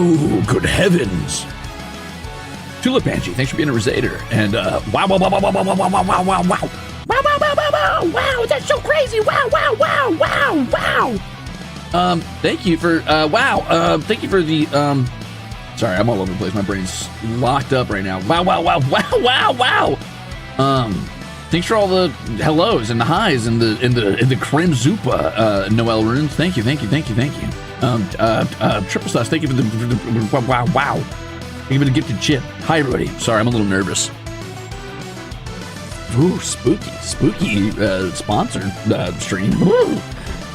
Oh, good heavens. Tulip Banshee, thanks for being a Ruzader. And wow, wow, wow, wow, wow, wow, wow, wow, wow, wow, wow. Wow, wow, wow, wow, wow, wow, that's so crazy. Wow, wow, wow, wow, wow. Thank you for, thank you for the, sorry, I'm all over the place. My brain's locked up right now. Wow, wow, wow, wow, wow, wow. Thanks for all the hellos and the highs and the Crimzupa, Noel runes. Thank you. Triple Sauce, thank you for the wow. Thank you for the gifted chip. Hi, everybody. Sorry, I'm a little nervous. Ooh, spooky sponsored stream.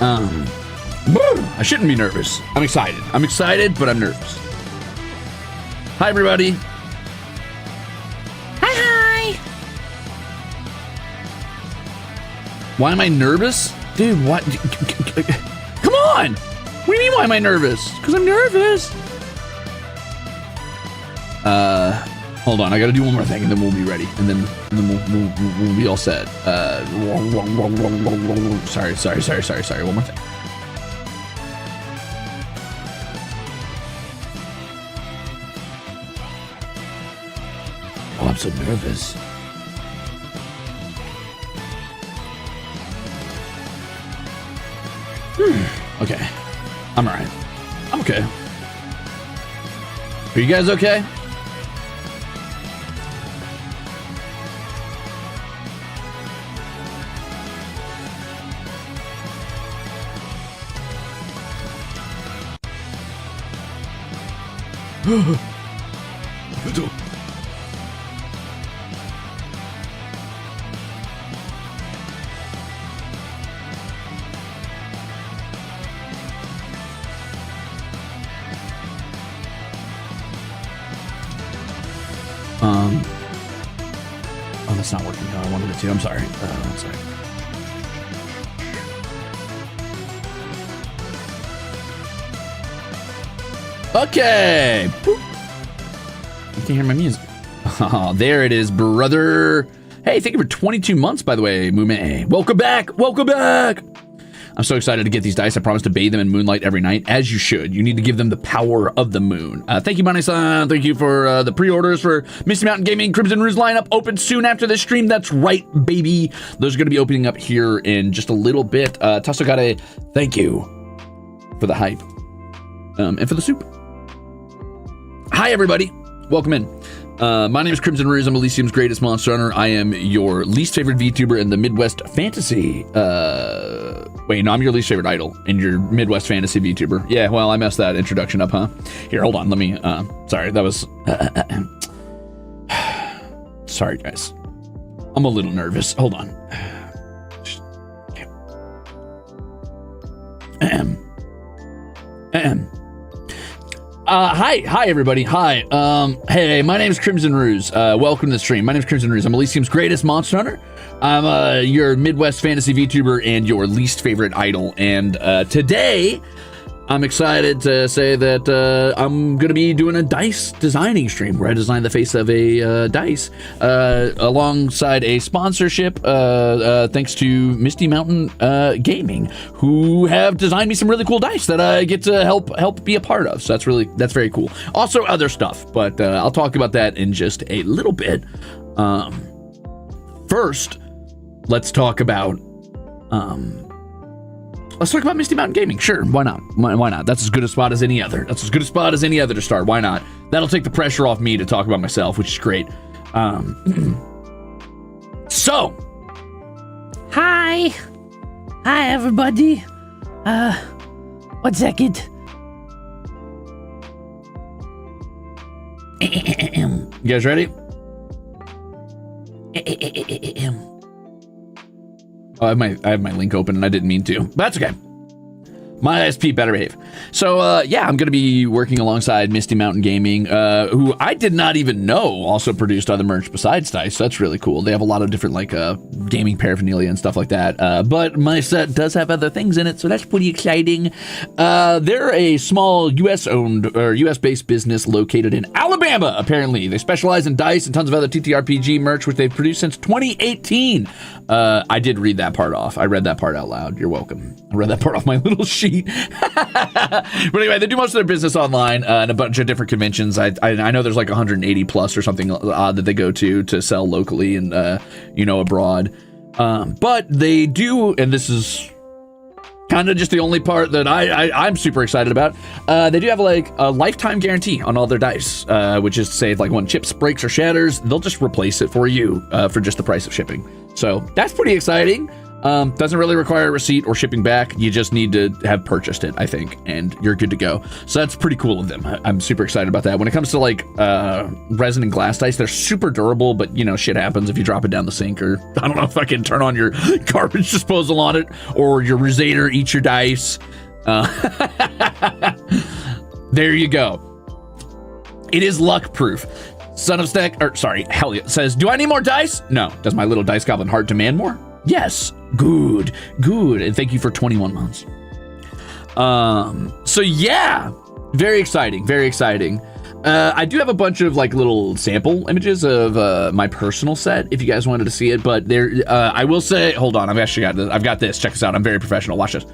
I shouldn't be nervous. I'm excited, but I'm nervous. Hi, everybody. Hi. Why am I nervous? Dude, what? Come on. What do you mean, why am I nervous? Because I'm nervous. Hold on, I gotta do one more thing and then we'll be ready. And then we'll be all set. Sorry, one more thing. Oh, I'm so nervous. Okay. I'm alright. I'm okay. Are you guys okay? Oh, that's not working how I wanted it to. I'm sorry. One second. Okay. Boop. You can't hear my music. Oh, there it is, brother. Hey, thank you for 22 months, by the way, Mume. Welcome back. I'm so excited to get these dice. I promise to bathe them in moonlight every night, as you should. You need to give them the power of the moon. Thank you, Bunny-san. Thank you for the pre-orders for Misty Mountain Gaming Crimzon Rulez lineup. Open soon after this stream. That's right, baby. Those are going to be opening up here in just a little bit. Tasogare, thank you for the hype and for the soup. Hi, everybody. Welcome in. My name is Crimzon Rulez. I'm Elysium's greatest monster hunter. I am your least favorite VTuber in the Midwest fantasy. Wait, no, I'm your least favorite idol in your Midwest fantasy VTuber. Yeah, well, I messed that introduction up, huh? Here, hold on. Let me, sorry, that was, sorry, guys. I'm a little nervous. Hold on. Hi everybody. Hi. Hey, my name is Crimzon Rulez. Welcome to the stream. My name is Crimzon Rulez. I'm Elysium's greatest monster hunter. I'm your Midwest fantasy VTuber and your least favorite idol. And today, I'm excited to say that I'm going to be doing a dice designing stream where I design the face of a dice alongside a sponsorship thanks to Misty Mountain Gaming, who have designed me some really cool dice that I get to help be a part of. So that's very cool. Also other stuff, but I'll talk about that in just a little bit. First, let's talk about Misty Mountain Gaming. Sure, why not? Why not? That's as good a spot as any other. To start. Why not? That'll take the pressure off me to talk about myself, which is great. So, hi everybody. 1 second. You guys ready? Oh, I have my link open and I didn't mean to. But that's okay. My ISP better behave. So, yeah, I'm going to be working alongside Misty Mountain Gaming, who I did not even know also produced other merch besides dice. So that's really cool. They have a lot of different, like, gaming paraphernalia and stuff like that. But my set does have other things in it, so that's pretty exciting. They're a small US-owned or US-based business located in Alabama, apparently. They specialize in dice and tons of other TTRPG merch, which they've produced since 2018. I did read that part off. I read that part out loud. You're welcome. I read that part off my little sheet. sheet. But anyway, they do most of their business online and a bunch of different conventions. I know there's like 180 plus or something that they go to sell locally and abroad. But they do, and this is kind of just the only part that I'm super excited about. They do have like a lifetime guarantee on all their dice, which is to say, like when chips breaks or shatters, they'll just replace it for you for just the price of shipping. So that's pretty exciting. Doesn't really require a receipt or shipping back. You just need to have purchased it, I think, and you're good to go. So that's pretty cool of them. I'm super excited about that. When it comes to like resin and glass dice, they're super durable, but shit happens if you drop it down the sink, or I don't know if I can turn on your garbage disposal on it, or your Ruze eats your dice. There you go. It is luck proof. Son of Stack, Helliot says, do I need more dice? No. Does my little dice goblin heart demand more? Yes. Good. And thank you for 21 months. So yeah, very exciting. I do have a bunch of like little sample images of my personal set if you guys wanted to see it, but there, I will say, hold on, I've got this. Check this out. I'm very professional. Watch this.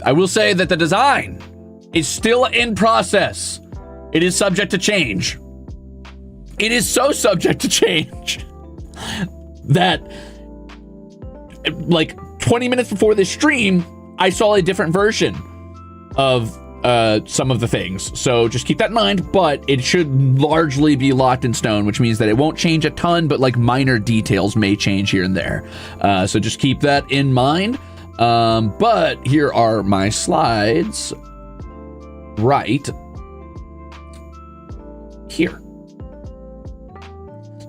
I will say that the design is still in process. It is subject to change. It is so subject to change that like 20 minutes before this stream, I saw a different version of some of the things. So just keep that in mind, but it should largely be locked in stone, which means that it won't change a ton, but like minor details may change here and there. So just keep that in mind. But here are my slides right here.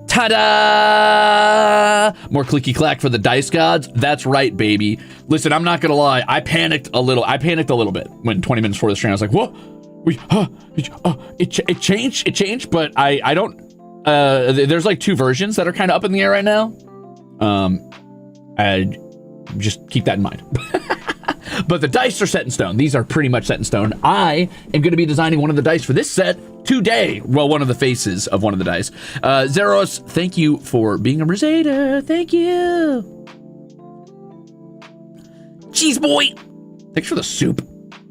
Ta-da! More clicky clack for the dice gods. That's right, baby. Listen, I'm not gonna lie. I panicked a little bit when 20 minutes before the stream. I was like, "Whoa, it changed." But I don't. There's like two versions that are kind of up in the air right now. I just keep that in mind. But the dice are set in stone. These are pretty much set in stone. I am going to be designing one of the dice for this set today. Well, one of the faces of one of the dice. Zeros, thank you for being a Ruzader. Thank you. Jeez, boy. Thanks for the soup.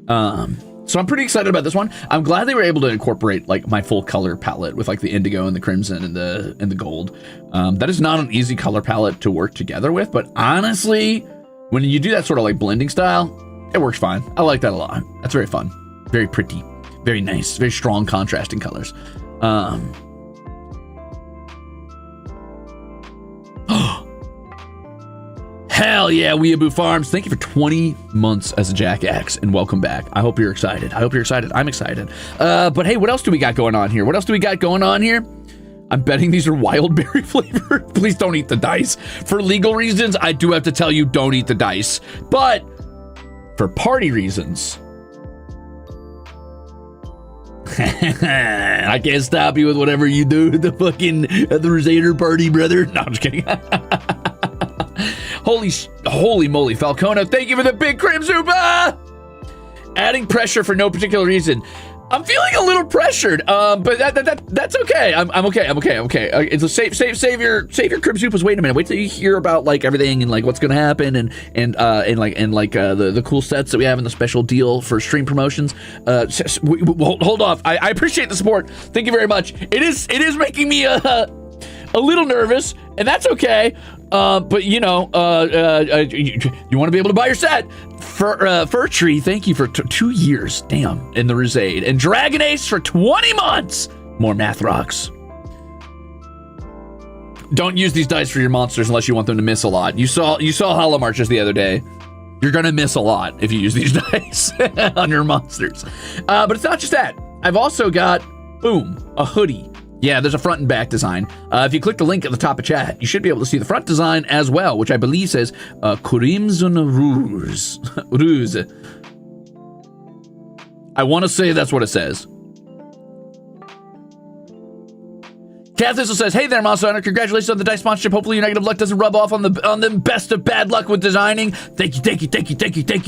So I'm pretty excited about this one. I'm glad they were able to incorporate like my full color palette with like the indigo and the crimson and the gold. That is not an easy color palette to work together with, but honestly, when you do that sort of like blending style, it works fine. I like that a lot. That's very fun, very pretty, very nice, very strong contrasting colors. Hell yeah, Weeaboo Farms. Thank you for 20 months as a Jack X and welcome back. I hope you're excited. I'm excited. But hey, what else do we got going on here? I'm betting these are wild berry flavored. Please don't eat the dice. For legal reasons, I do have to tell you, don't eat the dice. But for party reasons, I can't stop you with whatever you do at the Ruzader party, brother. No, I'm just kidding. Holy moly, Falcona, thank you for the big Crimzuba! Adding pressure for no particular reason. I'm feeling a little pressured, but that's okay. I'm okay. It's a save your Crimzupas. Wait a minute. Wait till you hear about like everything and like what's gonna happen and the cool sets that we have in the special deal for stream promotions. Hold off. I appreciate the support. Thank you very much. It is making me a little nervous, and that's okay. But you want to be able to buy your set. Fur Tree, thank you for 2 years, damn, in the Ruze, and Dragon Ace for 20 months. More math rocks. Don't use these dice for your monsters unless you want them to miss a lot. You saw Hollow Marches the other day. You're gonna miss a lot if you use these dice on your monsters. But it's not just that. I've also got, boom, a hoodie. Yeah, there's a front and back design. If you click the link at the top of chat, you should be able to see the front design as well, which I believe says Crimzon Rulez. I want to say that's what it says. Cat Thistle says, "Hey there, Monster Hunter. Congratulations on the dice sponsorship. Hopefully your negative luck doesn't rub off on the best of bad luck with designing. Thank you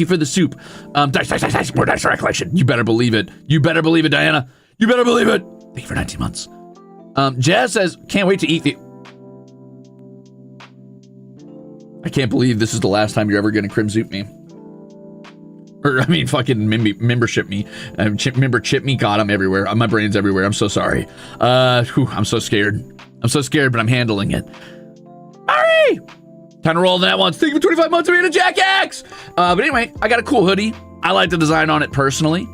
for the soup. Dice, more dice collection. You better believe it. Diana. You better believe it. Thank you for 19 months. Jazz says, can't wait to eat the... I can't believe this is the last time you're ever going to Crimzoop me. Or, I mean, fucking membership me. Member chip me. God, I'm everywhere. My brain's everywhere. I'm so sorry. I'm so scared. I'm so scared, but I'm handling it. Hurry! Time to roll that one. Thank you for 25 months of being a jackass! But anyway, I got a cool hoodie. I like the design on it personally.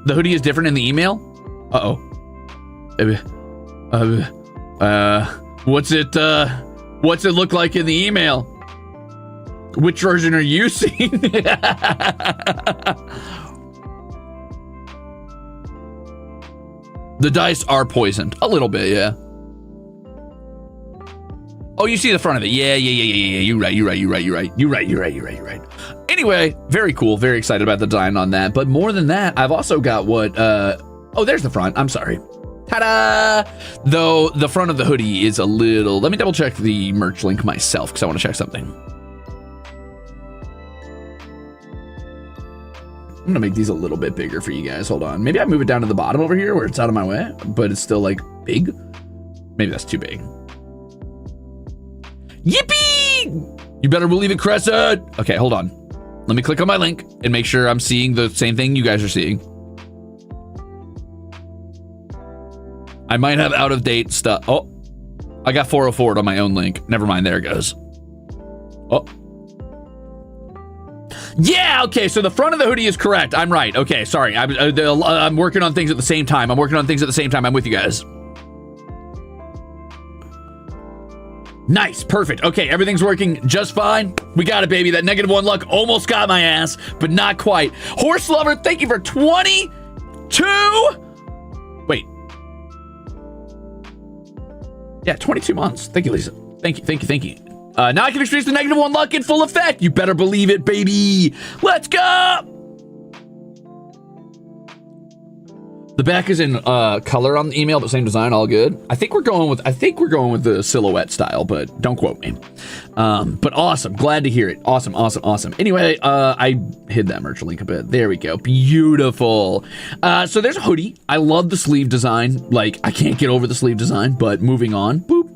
The hoodie is different in the email. What's it look like in the email? Which version are you seeing? The dice are poisoned. A little bit, yeah. Oh, you see the front of it. Yeah. You're right. Anyway, very cool. Very excited about the design on that. But more than that, I've also got what, oh, there's the front. I'm sorry. Ta-da! Though the front of the hoodie is a little, let me double check the merch link myself because I want to check something. I'm gonna make these a little bit bigger for you guys. Hold on. Maybe I move it down to the bottom over here where it's out of my way, but it's still like big. Maybe that's too big. Yippee! You better believe it, Crescent. Okay, hold on. Let me click on my link and make sure I'm seeing the same thing you guys are seeing. I might have out of date stuff. Oh, I got 404 on my own link. Never mind. There it goes. Oh. Yeah, okay, so the front of the hoodie is correct. I'm right. Okay, sorry. I'm working on things at the same time. I'm with you guys. Nice, perfect. Okay, everything's working just fine. We got it, baby. That -1 luck almost got my ass, but not quite. Horse Lover, thank you for 22. Wait. Yeah, 22 months. Thank you, Lisa. Thank you. Now I can experience the -1 luck in full effect. You better believe it, baby. Let's go. The back is in color on the email, but same design, all good. I think we're going with the silhouette style, but don't quote me. But awesome, glad to hear it. Awesome. Anyway, I hid that merch link a bit. There we go, beautiful. So there's a hoodie. I love the sleeve design. Like, I can't get over the sleeve design, but moving on. Boop.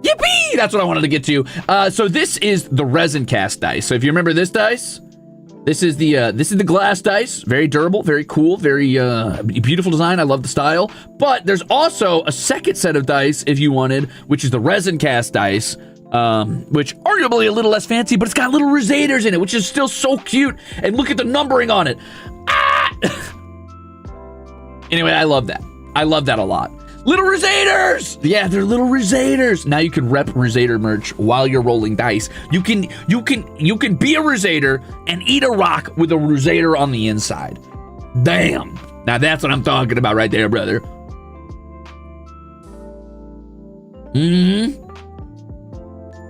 Yippee! That's what I wanted to get to. So this is the resin cast dice. So if you remember this dice, this is the glass dice. Very durable, very cool, very beautiful design. I love the style. But there's also a second set of dice if you wanted, which is the resin cast dice, which arguably a little less fancy, but it's got little roseters in it, which is still so cute. And look at the numbering on it. Ah! Anyway, I love that. I love that a lot. Little roseters! Yeah, they're little roseters. Now you can rep rosater merch while you're rolling dice. You can be a rosater and eat a rock with a rosater on the inside. Damn. Now that's what I'm talking about right there, brother.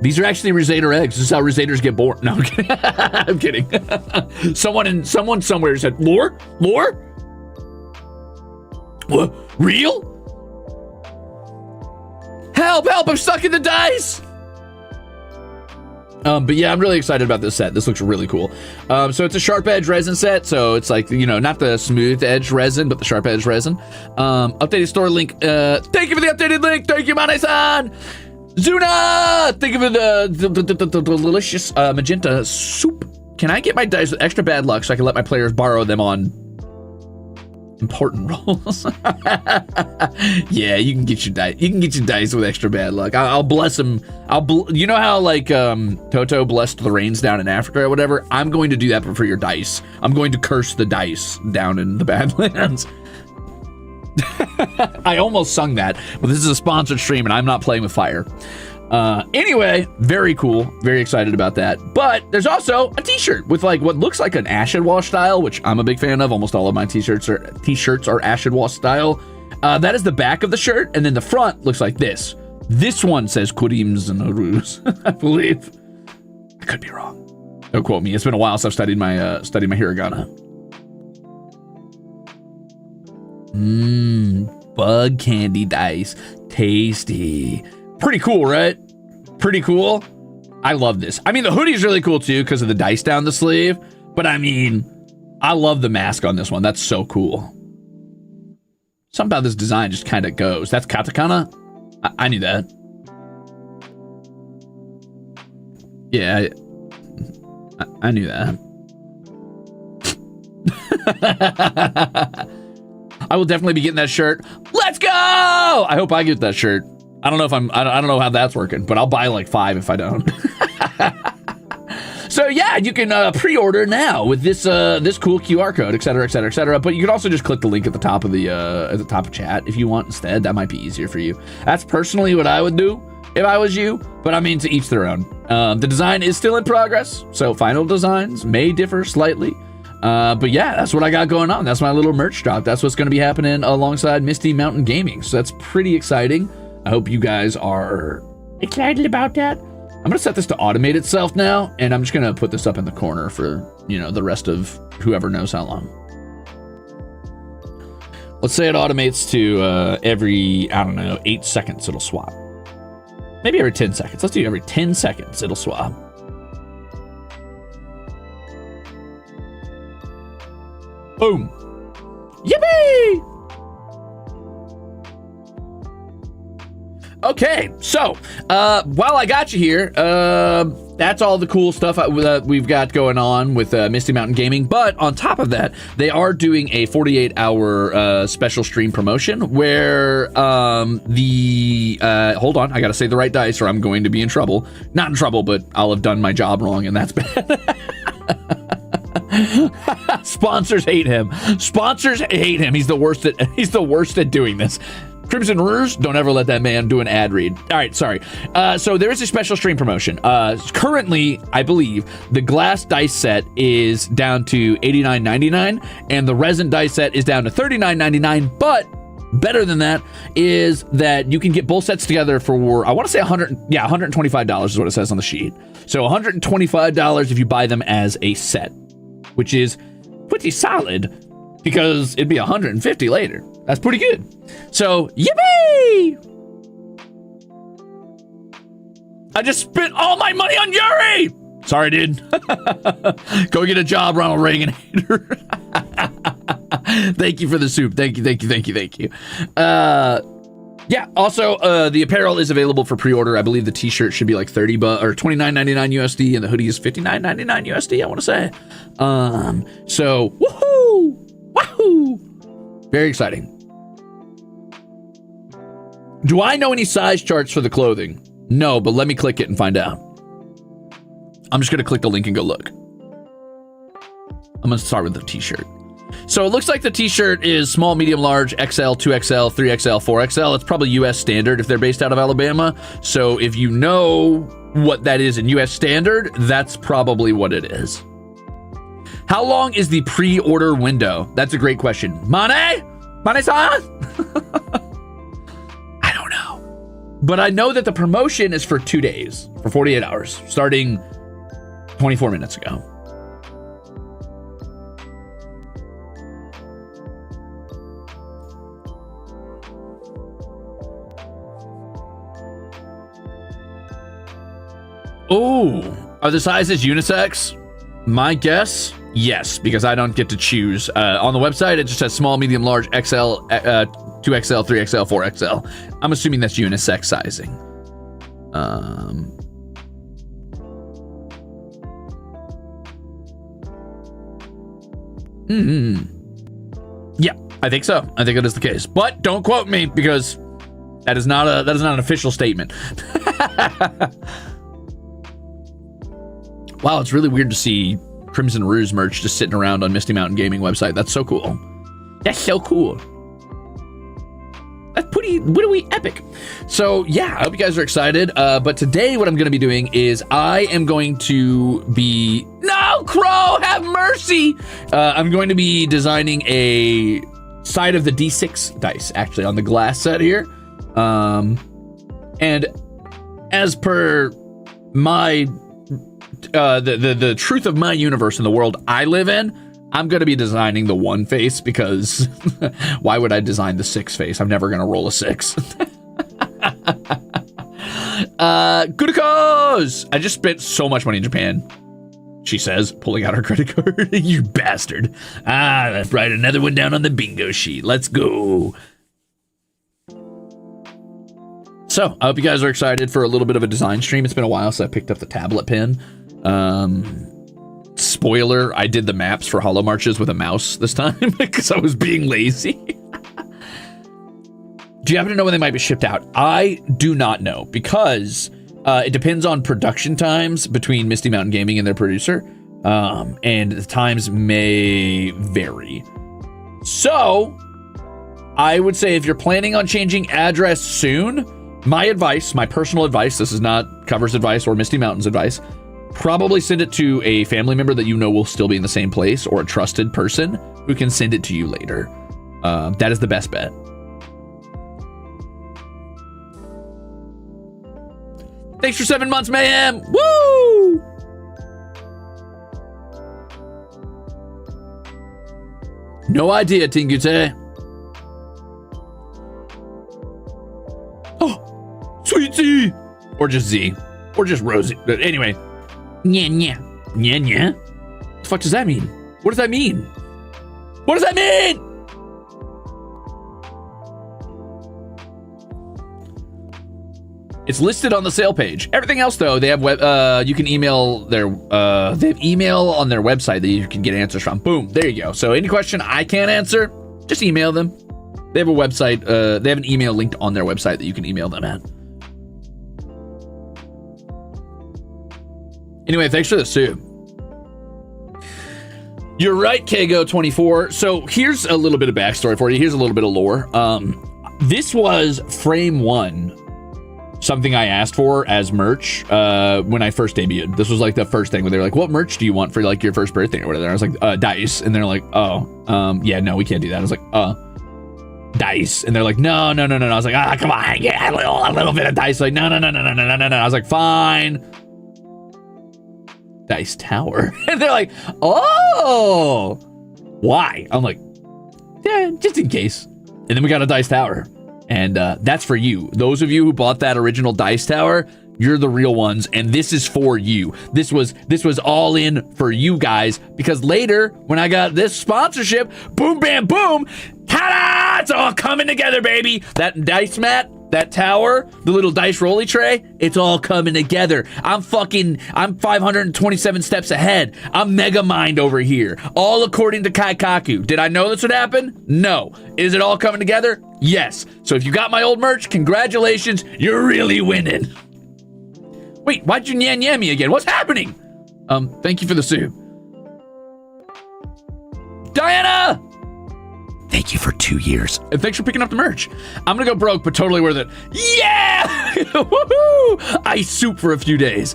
These are actually rosater eggs. This is how rosaters get born. No, I'm kidding. Someone somewhere said, lore? What? Real? Help, I'm stuck in the dice. But yeah, I'm really excited about this set. This looks really cool. So it's a sharp edge resin set. So it's like, you know, not the smooth edge resin, but the sharp edge resin. Updated store link. Thank you for the updated link. Thank you, Mane-san. Zuna, thank you for the delicious magenta soup. Can I get my dice with extra bad luck so I can let my players borrow them on important rolls? Yeah, you can get your dice. You can get your dice with extra bad luck. I'll bless them. You know how like Toto blessed the rains down in Africa or whatever? I'm going to do that for your dice. I'm going to curse the dice down in the Badlands. I almost sung that, but this is a sponsored stream and I'm not playing with fire. Anyway, very cool. Very excited about that. But there's also a t-shirt with like what looks like an acid wash style, which I'm a big fan of. Almost all of my t-shirts are acid wash style. That is the back of the shirt, and then the front looks like this. This one says Crimzon Rulez, I believe. I could be wrong. Don't quote me. It's been a while since I've studied my hiragana. Bug candy dice. Tasty. Pretty cool, right? Pretty cool. I love this. I mean, the hoodie's really cool too because of the dice down the sleeve. But I mean, I love the mask on this one. That's so cool. Something about this design just kind of goes. That's katakana? I knew that. Yeah, I knew that. I will definitely be getting that shirt. Let's go! I hope I get that shirt. I don't know if I don't know how that's working, but I'll buy like 5 if I don't. So yeah, you can pre-order now with this this cool QR code, etc., etc., etc. But you can also just click the link at the top of the chat if you want instead. That might be easier for you. That's personally what I would do if I was you, but I mean, to each their own. The design is still in progress, so final designs may differ slightly. But yeah, that's what I got going on. That's my little merch drop. That's what's going to be happening alongside Misty Mountain Gaming. So that's pretty exciting. I hope you guys are excited about that. I'm going to set this to automate itself now, and I'm just going to put this up in the corner for, you know, the rest of whoever knows how long. Let's say it automates to every, I don't know, 8 seconds it'll swap. Maybe every 10 seconds. Let's do every 10 seconds it'll swap. Boom. Yippee! Okay, so while I got you here, that's all the cool stuff we've got going on with Misty Mountain Gaming. But on top of that, they are doing a 48-hour special stream promotion where hold on, I gotta say the right dice or I'm going to be in trouble. Not in trouble, but I'll have done my job wrong, and that's bad. Sponsors hate him. Sponsors hate him. He's the worst at doing this. Crimzon Rulez, don't ever let that man do an ad read. All right, sorry. So there is a special stream promotion. Currently, I believe the glass dice set is down to $89.99 and the resin dice set is down to $39.99. But better than that is that you can get both sets together for, I want to say $125 is what it says on the sheet. So $125 if you buy them as a set, which is pretty solid because it'd be $150 later. That's pretty good. So, yippee! I just spent all my money on Yuri! Sorry, dude. Go get a job, Ronald Reagan hater. Thank you for the soup. Thank you. Yeah, also, the apparel is available for pre-order. I believe the t-shirt should be like $30 or $29.99 USD, and the hoodie is $59.99 USD, I want to say. So, woohoo! Very exciting. Do I know any size charts for the clothing? No, but let me click it and find out. I'm just going to click the link and go look. I'm going to start with the t-shirt. So it looks like the t-shirt is small, medium, large, XL, 2XL, 3XL, 4XL. It's probably US standard if they're based out of Alabama. So if you know what that is in US standard, that's probably what it is. How long is the pre-order window? That's a great question. Mane-san? I don't know. But I know that the promotion is for 2 days, for 48 hours, starting 24 minutes ago. Oh, are the sizes unisex? My guess, yes, because I don't get to choose. On the website, it just says small, medium, large, XL, 2XL, 3XL, 4XL. I'm assuming that's unisex sizing. Yeah, I think so. I think it is the case. But don't quote me because that is not an official statement. Wow, it's really weird to see Crimzon Rulez merch just sitting around on Misty Mountain Gaming website. That's so cool. That's so cool. That's pretty epic. So yeah, I hope you guys are excited. But today what I'm going to be doing is I am going to be... No, Crow, have mercy! I'm going to be designing a side of the D6 dice, actually, on the glass set here. And as per my... the truth of my universe in the world I live in, I'm going to be designing the 1 face because why would I design the 6 face? I'm never going to roll a 6. Good cause! I just spent so much money in Japan, she says, pulling out her credit card. You bastard. Let's write another one down on the bingo sheet. Let's go. So, I hope you guys are excited for a little bit of a design stream. It's been a while since I picked up the tablet pen. It's spoiler, I did the maps for Hollow Marches with a mouse this time because I was being lazy. Do you happen to know when they might be shipped out? I do not know because it depends on production times between Misty Mountain Gaming and their producer. And the times may vary. So I would say if you're planning on changing address soon, my advice, my personal advice, this is not Cover's advice or Misty Mountain's advice, probably send it to a family member that you know will still be in the same place or a trusted person who can send it to you later. That is the best bet. Thanks for 7 months, Mayhem. Woo! No idea, Tingute. Oh, Sweet Z. Or just Z. Or just Rosie. But anyway. Nya, nya. Nya, nya. What the fuck does that mean? What does that mean? What does that mean? It's listed on the sale page. Everything else, though, they have you can email their they have email on their website that you can get answers from. Boom, there you go. So any question I can't answer, just email them. They have a website. They have an email linked on their website that you can email them at. Anyway, thanks for the soup. You're right, Kago24. So here's a little bit of backstory for you. Here's a little bit of lore. This was frame 1. Something I asked for as merch when I first debuted. This was like the first thing when they were like, what merch do you want for like your first birthday or whatever? I was like, dice. And they're like, oh, yeah, no, we can't do that. I was like, dice. And they're like, no. I was like, come on, yeah, a little bit of dice. Like, no. I was like, fine. Dice tower. And they're like, oh, why? I'm like, yeah, just in case. And then we got a dice tower. And that's for you. Those of you who bought that original dice tower, you're the real ones, and this is for you. This was all in for you guys, because later, when I got this sponsorship, boom, bam, boom, ta-da! It's all coming together, baby. That dice mat, that tower, the little dice rolly tray, it's all coming together. I'm 527 steps ahead. I'm mega mind over here. All according to Kaikaku. Did I know this would happen? No. Is it all coming together? Yes. So if you got my old merch, congratulations. You're really winning. Wait, why'd you nyan me again? What's happening? Thank you for the soup. Diana! Thank you for 2 years. And thanks for picking up the merch. I'm gonna go broke, but totally worth it. Yeah! Woohoo! Ice soup for a few days.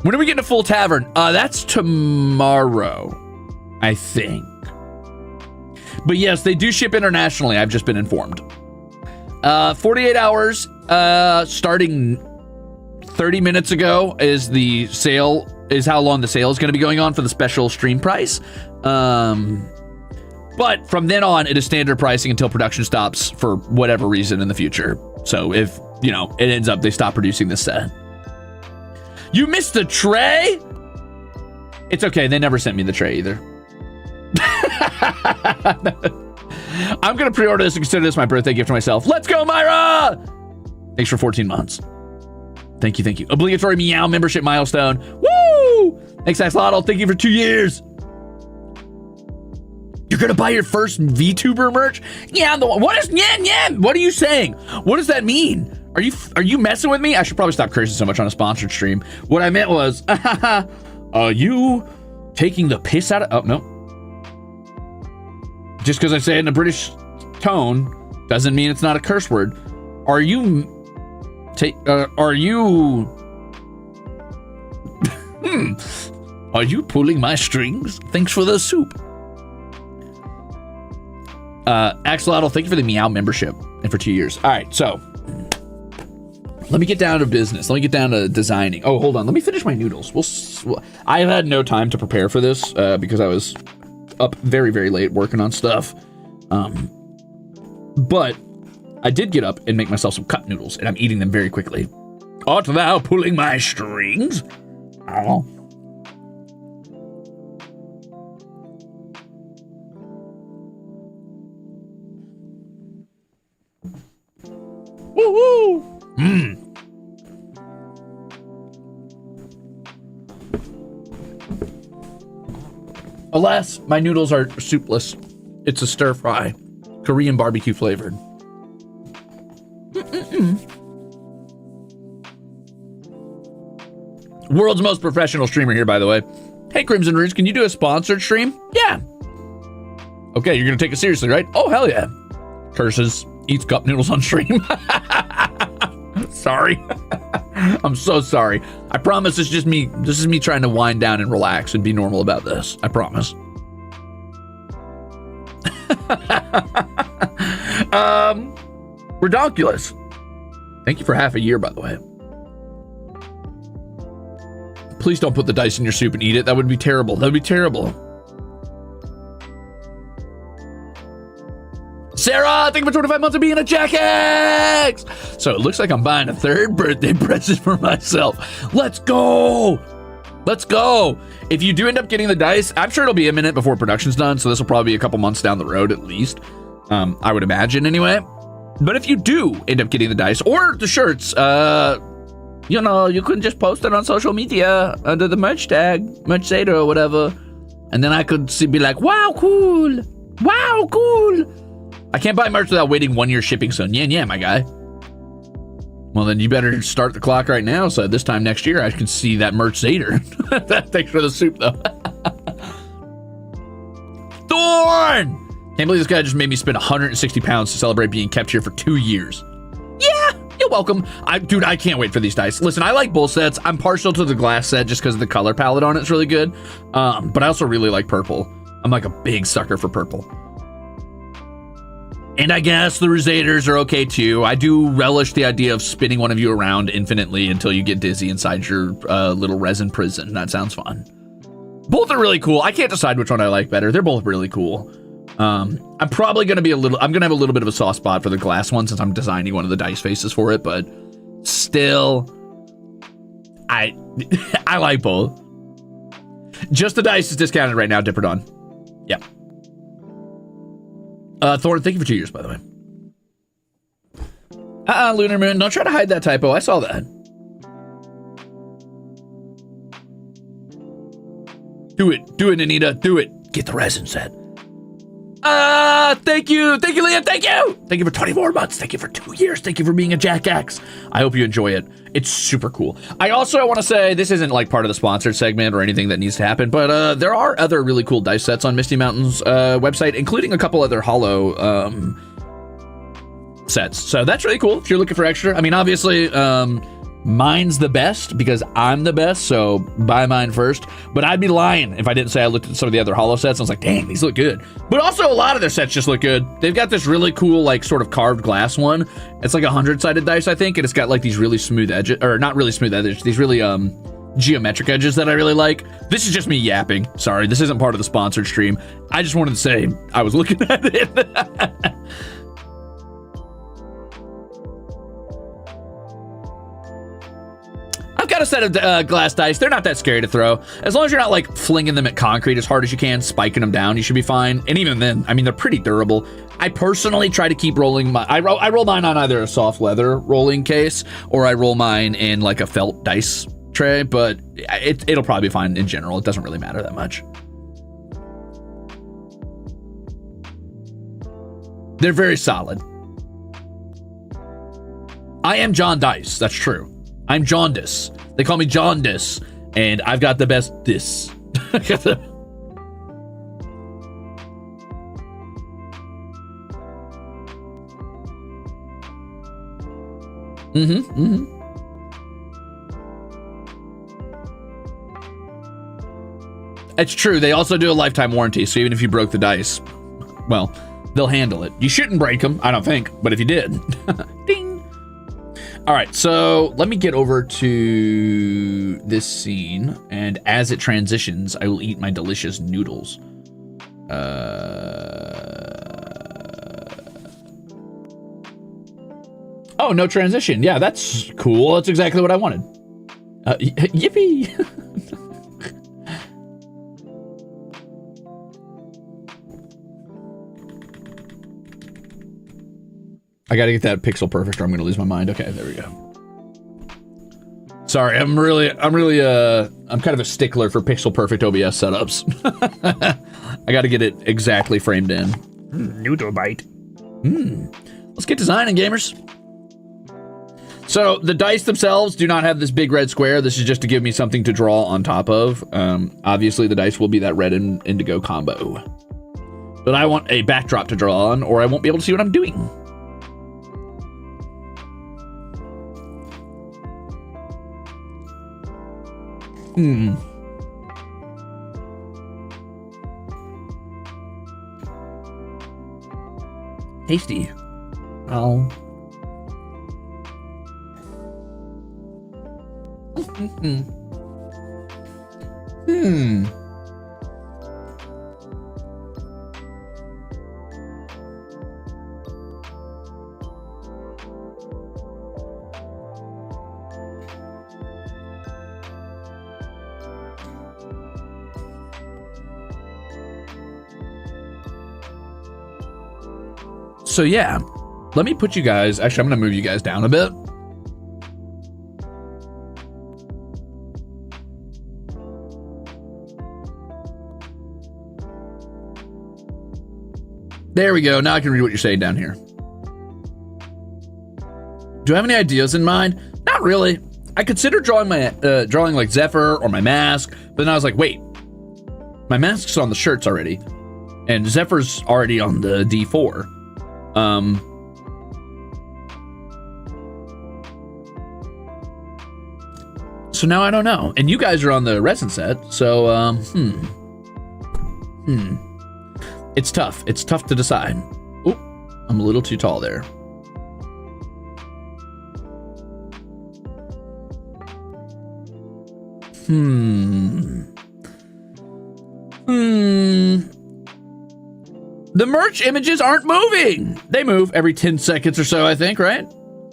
When are we getting to full tavern? That's tomorrow, I think. But yes, they do ship internationally. I've just been informed. 48 hours, starting 30 minutes ago is the sale, is how long the sale is going to be going on for the special stream price. But from then on, it is standard pricing until production stops for whatever reason in the future. So if, you know, it ends up they stop producing this set. You missed the tray? It's okay. They never sent me the tray either. I'm going to pre-order this and consider this my birthday gift to myself. Let's go, Myra! Thanks for 14 months. Thank you, thank you. Obligatory Meow membership milestone. Woo! Thanks, Axolotl. Thank you for 2 years. You're going to buy your first VTuber merch? Yeah, I'm the one. What is Nyan Nyan? What are you saying? What does that mean? Are you messing with me? I should probably stop cursing so much on a sponsored stream. What I meant was, are you taking the piss out of... Oh, no. Just because I say it in a British tone doesn't mean it's not a curse word. Are you... Are you pulling my strings? Thanks for the soup. Axolotl, thank you for the Meow membership and for 2 years. All right, so let me get down to business. Let me get down to designing. Oh, hold on. Let me finish my noodles. I have had no time to prepare for this because I was up very, very late working on stuff. But I did get up and make myself some cup noodles, and I'm eating them very quickly. Art thou pulling my strings? Oh. Woo-hoo! Alas, my noodles are soupless. It's a stir fry, Korean barbecue flavored. World's most professional streamer here, by the way. Hey, Crimzon Rulez, can you do a sponsored stream? Yeah. Okay, you're gonna take it seriously, right? Oh, hell yeah. Curses, eats cup noodles on stream. Sorry. I'm so sorry. I promise it's just me. This is me trying to wind down and relax and be normal about this. I promise. Redonkulous. Thank you for half a year, by the way. Please don't put the dice in your soup and eat it. That would be terrible. That would be terrible. Sarah, thank you for 25 months of being a jackass. So it looks like I'm buying a third birthday present for myself. Let's go. Let's go. If you do end up getting the dice, I'm sure it'll be a minute before production's done. So this will probably be a couple months down the road at least. I would imagine anyway. But if you do end up getting the dice or the shirts, you know, you can just post it on social media under the merch tag, merchsader or whatever. And then I could be like, wow, cool. Wow, cool. I can't buy merch without waiting 1 year shipping, so yeah, my guy. Well, then you better start the clock right now, so this time next year I can see that merchsader. Thanks for the soup, though. Thorn! Can't believe this guy just made me spend 160 pounds to celebrate being kept here for 2 years. Yeah, you're welcome. Dude, I can't wait for these dice. Listen, I like both sets. I'm partial to the glass set just because the color palette on it's really good. But I also really like purple. I'm like a big sucker for purple. And I guess the Ruzeters are okay too. I do relish the idea of spinning one of you around infinitely until you get dizzy inside your little resin prison. That sounds fun. Both are really cool. I can't decide which one I like better. They're both really cool. I'm probably going to be I'm going to have a little bit of a soft spot for the glass one since I'm designing one of the dice faces for it, but still, I like both. Just the dice is discounted right now, Dipperdon. Yeah. Thorn, thank you for 2 years, by the way. Lunar Moon, don't try to hide that typo. I saw that. Do it, Anita, do it. Get the resin set. Thank you, Liam, thank you. Thank you for 24 months. Thank you for 2 years. Thank you for being a jackass. I hope you enjoy it. It's super cool. I also want to say this isn't like part of the sponsored segment or anything that needs to happen, but there are other really cool dice sets on Misty Mountain's website, including a couple other holo sets. So that's really cool if you're looking for extra. I mean, obviously, mine's the best because I'm the best, so buy mine first. But I'd be lying if I didn't say I looked at some of the other holo sets. I was like, dang, these look good. But also a lot of their sets just look good. They've got this really cool, like, sort of carved glass one. It's like 100-sided dice, I think, and it's got like these really smooth edges, or not really smooth edges, these really geometric edges that I really like. This is just me yapping. Sorry, this isn't part of the sponsored stream. I just wanted to say I was looking at it. I've got a set of glass dice. They're not that scary to throw. As long as you're not like flinging them at concrete as hard as you can, spiking them down, you should be fine. And even then, I mean, they're pretty durable. I personally try to keep rolling I roll mine on either a soft leather rolling case or I roll mine in like a felt dice tray, but it'll probably be fine in general. It doesn't really matter that much. They're very solid. I am John Dice. That's true. I'm Jaundice. They call me Jaundice, and I've got the best this. It's true. They also do a lifetime warranty, so even if you broke the dice, well, they'll handle it. You shouldn't break them, I don't think, but if you did, ding. All right, so let me get over to this scene, and as it transitions, I will eat my delicious noodles. Oh, no transition. Yeah, that's cool. That's exactly what I wanted. Yippee! I gotta get that pixel perfect or I'm gonna lose my mind. Okay, there we go. Sorry, I'm kind of a stickler for pixel perfect OBS setups. I got to get it exactly framed in. Noodle bite. Let's get designing, gamers. So the dice themselves do not have this big red square. This is just to give me something to draw on top of. Obviously, the dice will be that red and indigo combo. But I want a backdrop to draw on, or I won't be able to see what I'm doing. Tasty. Oh. So yeah, let me put you guys, actually I'm gonna move you guys down a bit. There we go, now I can read what you're saying down here. Do I have any ideas in mind? Not really. I considered drawing my, drawing like Zephyr or my mask, but then I was like, wait, my mask's on the shirts already, and Zephyr's already on the D4. So now I don't know. And you guys are on the resin set, so, It's tough. It's tough to decide. Oop, I'm a little too tall there. The merch images aren't moving. They move every 10 seconds or so, I think, right?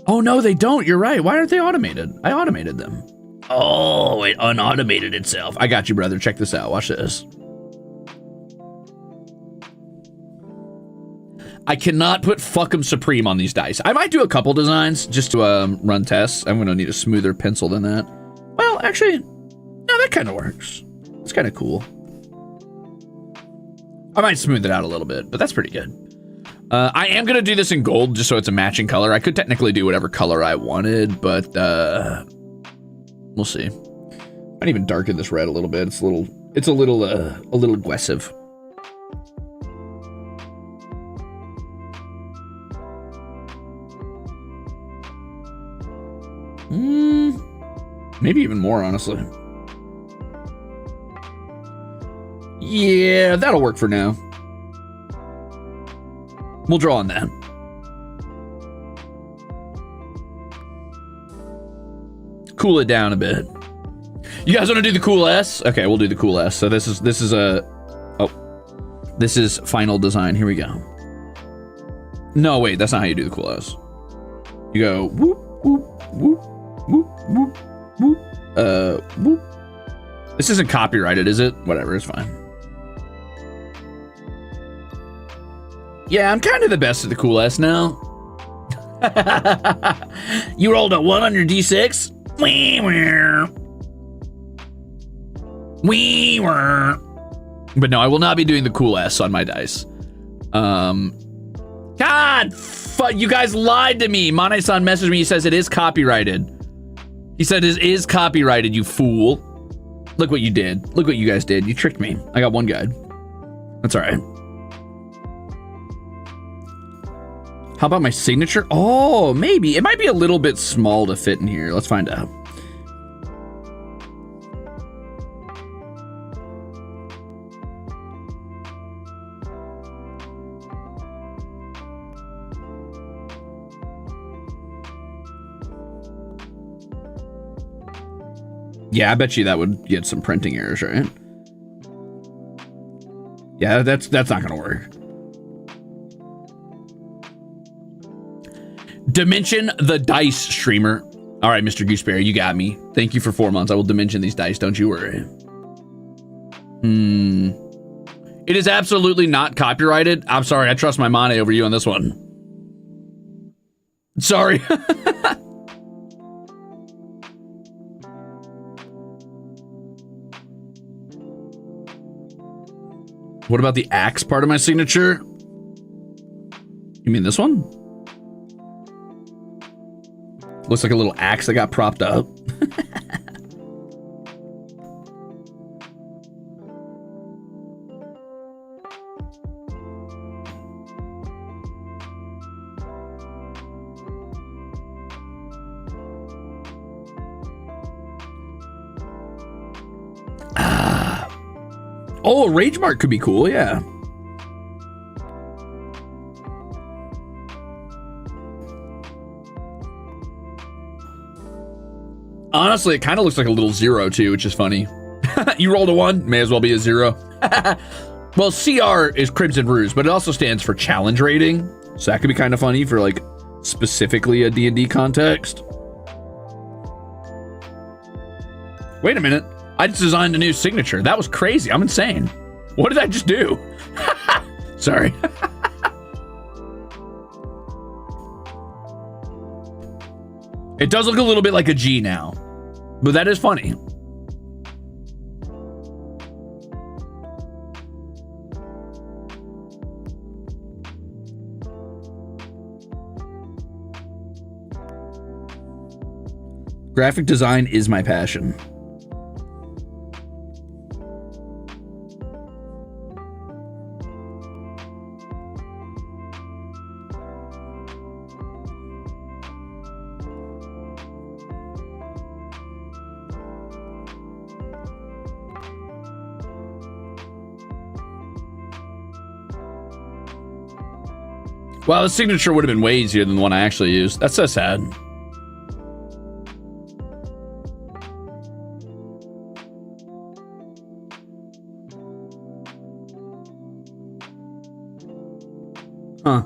Oh, no, they don't. You're right. Why aren't they automated? I automated them. Oh, it unautomated itself. I got you, brother. Check this out. Watch this. I cannot put fuck'em supreme on these dice. I might do a couple designs just to run tests. I'm gonna need a smoother pencil than that. Well, actually, no, that kind of works. It's kind of cool. I might smooth it out a little bit, but that's pretty good. I am gonna do this in gold just so it's a matching color. I could technically do whatever color I wanted, but we'll see. Might even darken this red a little bit. It's a little aggressive. Maybe even more, honestly. Yeah, that'll work for now. We'll draw on that. Cool it down a bit. You guys want to do the cool S? Okay, we'll do the cool S. So this is final design. Here we go. No, wait, that's not how you do the cool S. You go whoop, whoop, whoop, whoop, whoop, whoop, whoop. This isn't copyrighted, is it? Whatever, it's fine. Yeah, I'm kind of the best at the cool S now. You rolled a 1 on your D6? But no, I will not be doing the cool S on my dice. God, you guys lied to me. Mane-san messaged me. He says it is copyrighted. He said it is copyrighted, you fool. Look what you did. Look what you guys did. You tricked me. I got one guide. That's all right. How about my signature? Oh, maybe. It might be a little bit small to fit in here. Let's find out. Yeah, I bet you that would get some printing errors, right? Yeah, that's not gonna work. Dimension the dice, streamer. All right, Mr. Gooseberry, you got me. Thank you for 4 months. I will dimension these dice, don't you worry. It is absolutely not copyrighted. I'm sorry, I trust my Mane over you on this one. What about the axe part of my signature? You mean this one? Looks like a little axe that got propped up. Oh, a rage mark could be cool, yeah. Honestly, it kind of looks like a little 0 too, which is funny. You rolled a 1, may as well be a 0. Well, CR is Crimzon Rulez, but it also stands for challenge rating. So that could be kind of funny for like specifically a D&D context. Wait a minute. I just designed a new signature. That was crazy. I'm insane. What did I just do? Sorry. It does look a little bit like a G now, but that is funny. Graphic design is my passion. Wow, the signature would have been way easier than the one I actually used. That's so sad. Huh.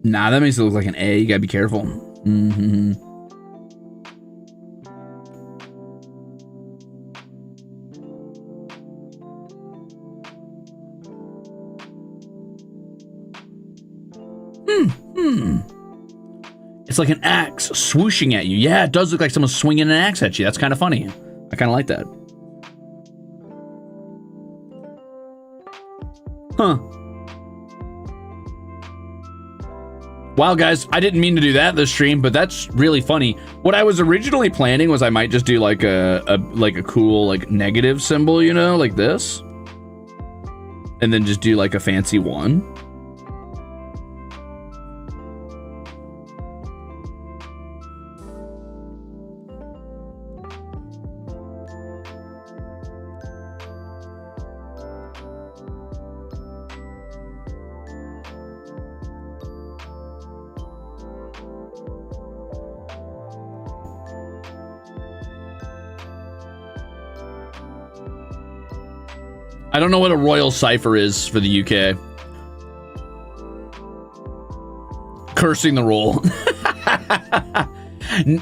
Nah, that makes it look like an A. You gotta be careful. Mm-hmm. It's like an axe swooshing at you. Yeah, it does look like someone's swinging an axe at you. That's kind of funny. I kind of like that. Huh. Wow, guys, I didn't mean to do that this stream, but that's really funny. What I was originally planning was I might just do like a cool like negative symbol, you know, like this, and then just do like a fancy 1. I don't know what a royal cipher is for the UK. Cursing the roll.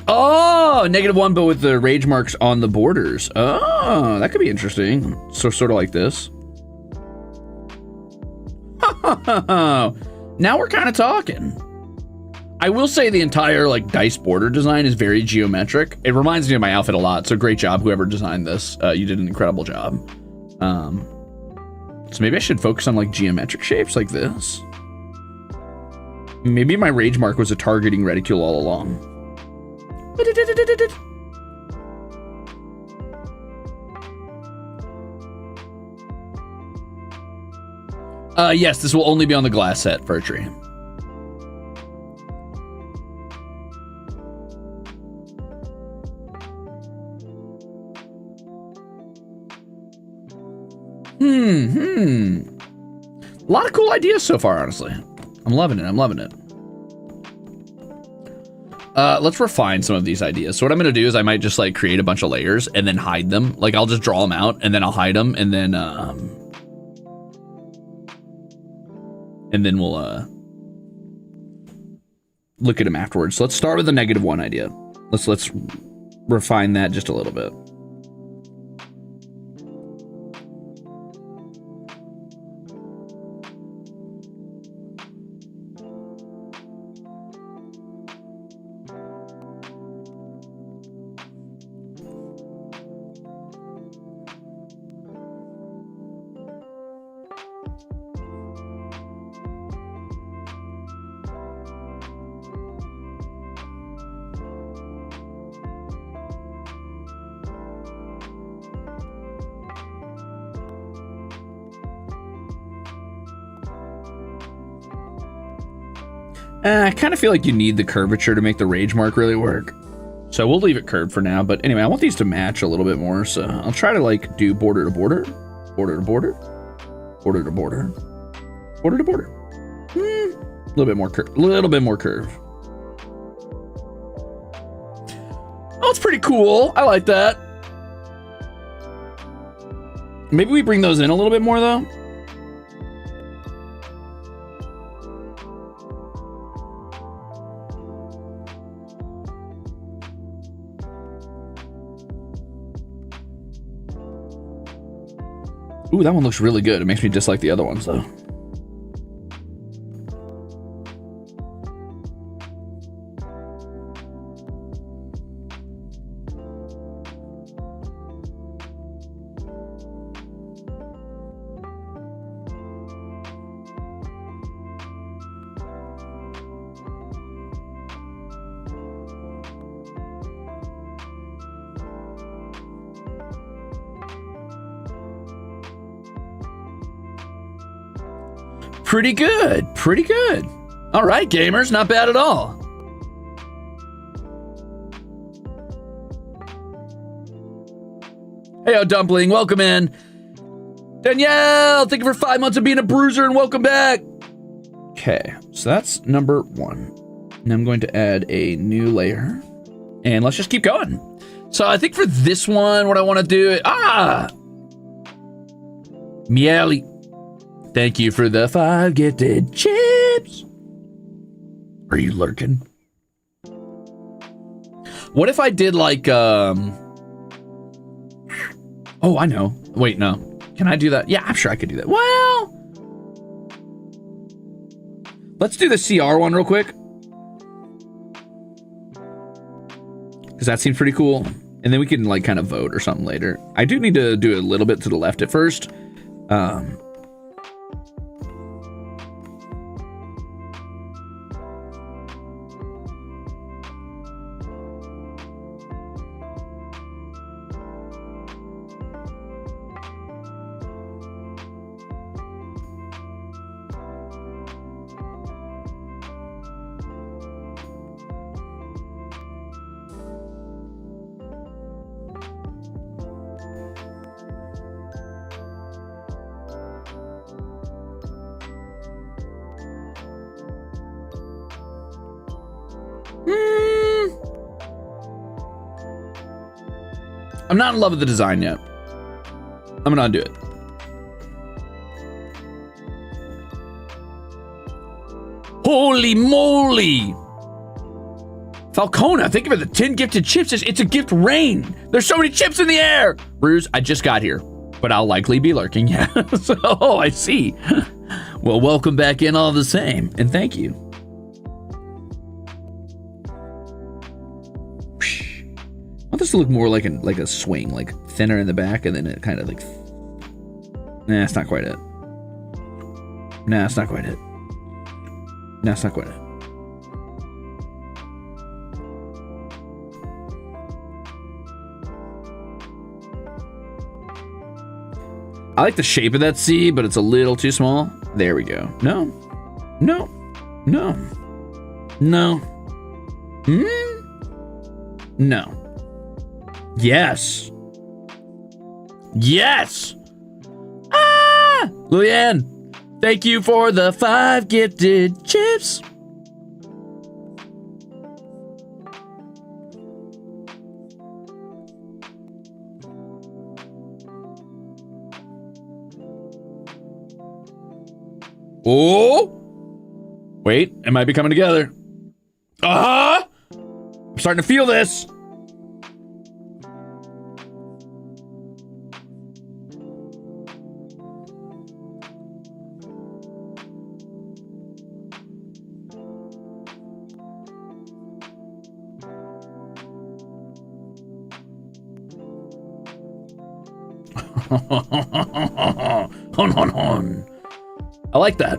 Oh, -1, but with the rage marks on the borders. Oh, that could be interesting. So sort of like this. Now we're kind of talking. I will say the entire like dice border design is very geometric. It reminds me of my outfit a lot. So great job, whoever designed this. You did an incredible job. So maybe I should focus on like geometric shapes like this. Maybe my rage mark was a targeting reticule all along. Yes, this will only be on the glass set, Fir Tree. A lot of cool ideas so far, honestly. I'm loving it. I'm loving it. Let's refine some of these ideas. So what I'm going to do is I might just like create a bunch of layers and then hide them. Like I'll just draw them out and then I'll hide them and then we'll look at them afterwards. So let's start with the -1 idea. Let's refine that just a little bit. I kind of feel like you need the curvature to make the rage mark really work. So we'll leave it curved for now. But anyway, I want these to match a little bit more. So I'll try to like do border to border, border to border, border to border, border to border. A little bit more curve, little bit more curve. Oh, it's pretty cool. I like that. Maybe we bring those in a little bit more though. Ooh, that one looks really good. It makes me dislike the other ones though. Pretty good, pretty good. All right, gamers, not bad at all. Hey, Dumpling, welcome in. Danielle, thank you for 5 months of being a bruiser and welcome back. Okay, so that's number 1. And I'm going to add a new layer and let's just keep going. So I think for this one, what I want to do, Mieli. Thank you for the 5 gifted chips. Are you lurking? What if I did like, oh, I know. Wait, no. Can I do that? Yeah, I'm sure I could do that. Well, let's do the CR one real quick. Because that seems pretty cool. And then we can like kind of vote or something later. I do need to do a little bit to the left at first. I'm not in love with the design yet. I'm gonna undo it. Holy moly! Falcona, thank you for the 10 gifted chips. It's a gift rain. There's so many chips in the air. Ruze, I just got here, but I'll likely be lurking. Yeah. So, oh, I see. Well, welcome back in all the same, and thank you. I want this to look more like a swing, like thinner in the back, and then it kind of like. Nah, it's not quite it. Nah, it's not quite it. Nah, it's not quite it. I like the shape of that C, but it's a little too small. There we go. No. No. No. No. No. Yes. Yes. Ah! Luyann, thank you for the 5 gifted chips. Oh! Wait, it might be coming together. I'm starting to feel this. Hon. I like that.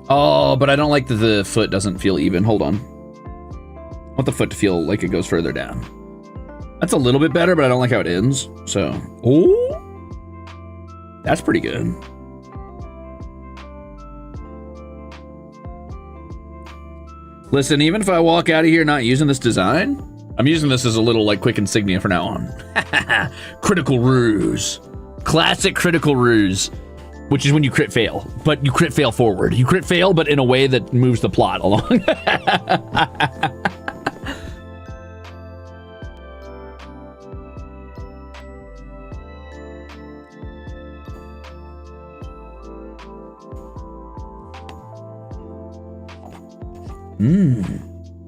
Oh, but I don't like that the foot doesn't feel even. Hold on. I want the foot to feel like it goes further down. That's a little bit better, but I don't like how it ends. So, oh, that's pretty good. Listen, even if I walk out of here not using this design, I'm using this as a little like quick insignia for now on. Critical Ruze. Classic critical Ruze, which is when you crit fail, but you crit fail forward. You crit fail, but in a way that moves the plot along.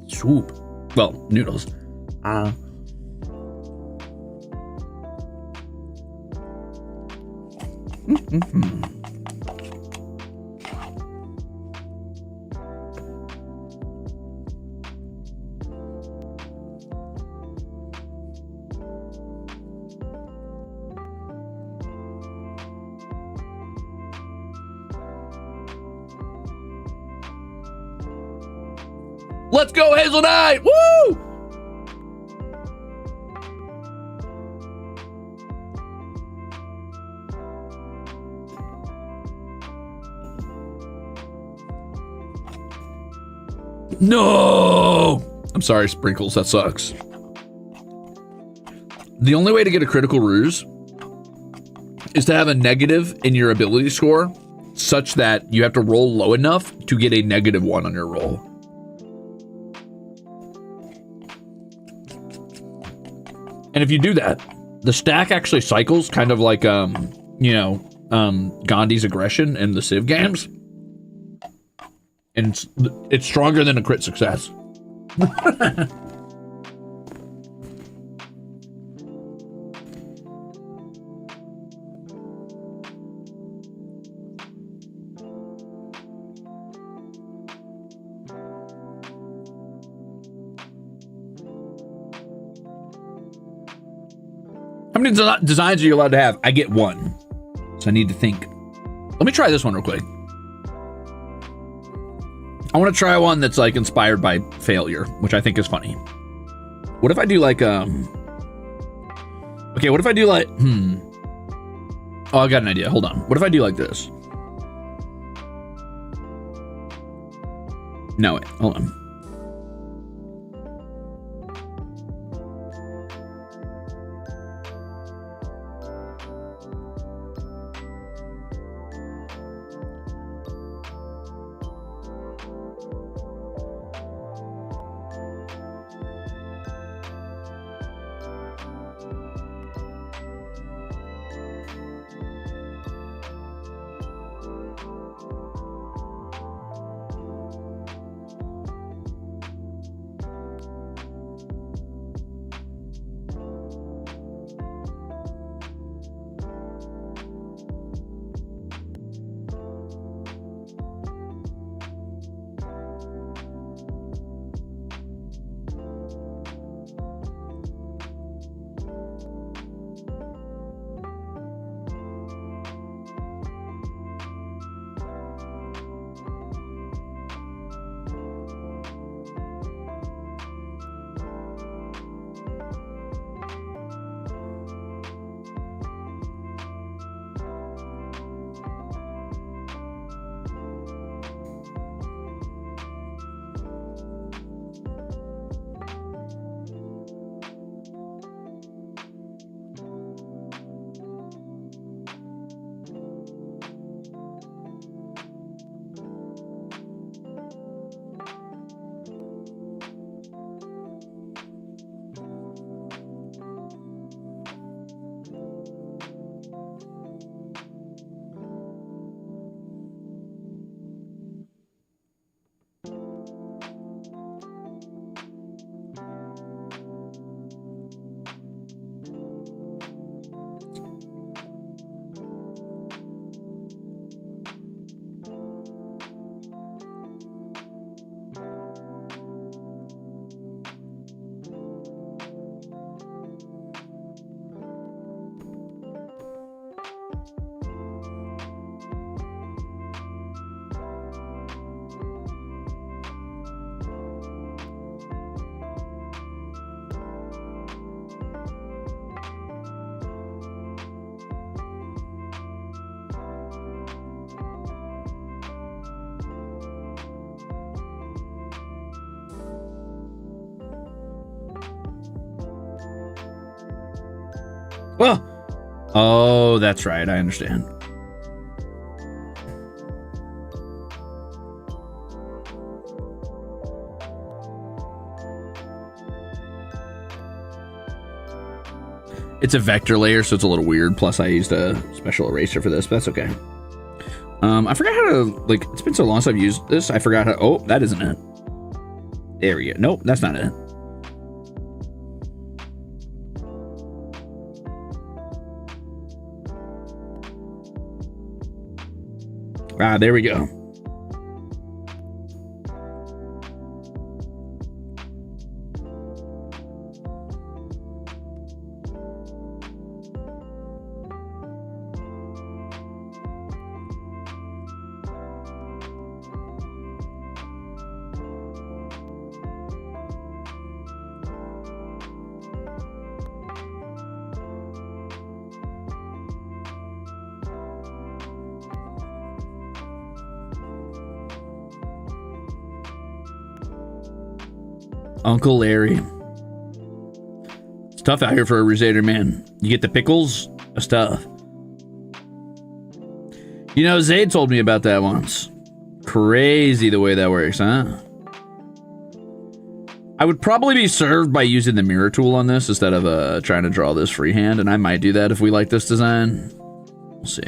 Soup. Well, noodles. Let's go, Hazel Knight! Woo! No! I'm sorry, Sprinkles, that sucks. The only way to get a critical Ruze is to have a negative in your ability score such that you have to roll low enough to get a -1 on your roll. And if you do that, the stack actually cycles kind of like, Gandhi's aggression in the Civ games. And it's stronger than a crit success. How many designs are you allowed to have? I get 1. So I need to think. Let me try this one real quick. I want to try one that's like inspired by failure, which I think is funny. What if I do like, okay, what if I do like, Oh, I got an idea. Hold on. What if I do like this? No, wait, hold on. Oh, that's right. I understand. It's a vector layer, so it's a little weird. Plus, I used a special eraser for this, but that's okay. I forgot how to, like, it's been so long since I've used this. I forgot how, oh, that isn't it. There we go. Nope, that's not it. Ah, there we go. Uncle Larry. It's tough out here for a Ruzader, man. You get the pickles, that's tough. You know, Zayd told me about that once. Crazy the way that works, huh? I would probably be served by using the mirror tool on this instead of trying to draw this freehand, and I might do that if we like this design. We'll see.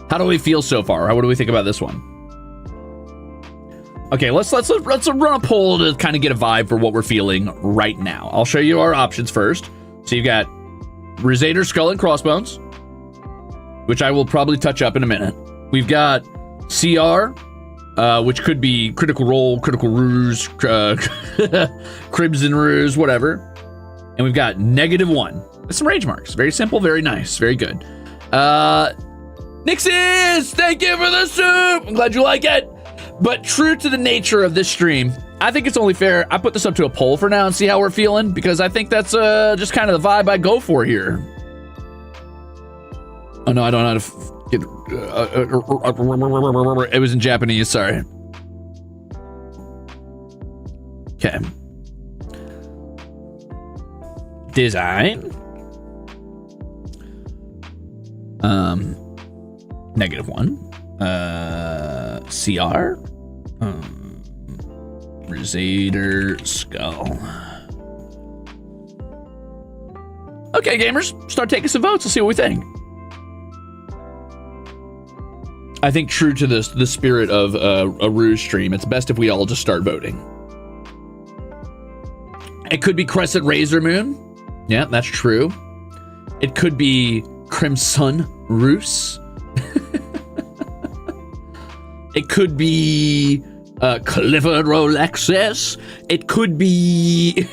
How do we feel so far? What do we think about this one? Okay, let's run a poll to kind of get a vibe for what we're feeling right now. I'll show you our options first. So you've got Ruzader Skull and Crossbones, which I will probably touch up in a minute. We've got CR, which could be Critical Role, Critical Ruze, Crimzon Rulez, whatever. And we've got -1. That's some rage marks. Very simple, very nice, very good. Nixis, thank you for the soup. I'm glad you like it. But true to the nature of this stream, I think it's only fair. I put this up to a poll for now and see how we're feeling, because I think that's just kind of the vibe I go for here. Oh no, I don't know how to get. It was in Japanese. Sorry. Okay. Design. -1. CR. Ruzader Skull. Okay, gamers, start taking some votes. Let's see what we think. I think true to the spirit of a Ruze stream, it's best if we all just start voting. It could be Crescent Razor Moon. Yeah, that's true. It could be Crimzon Rulez. It could be Clifford Rolexes. It could be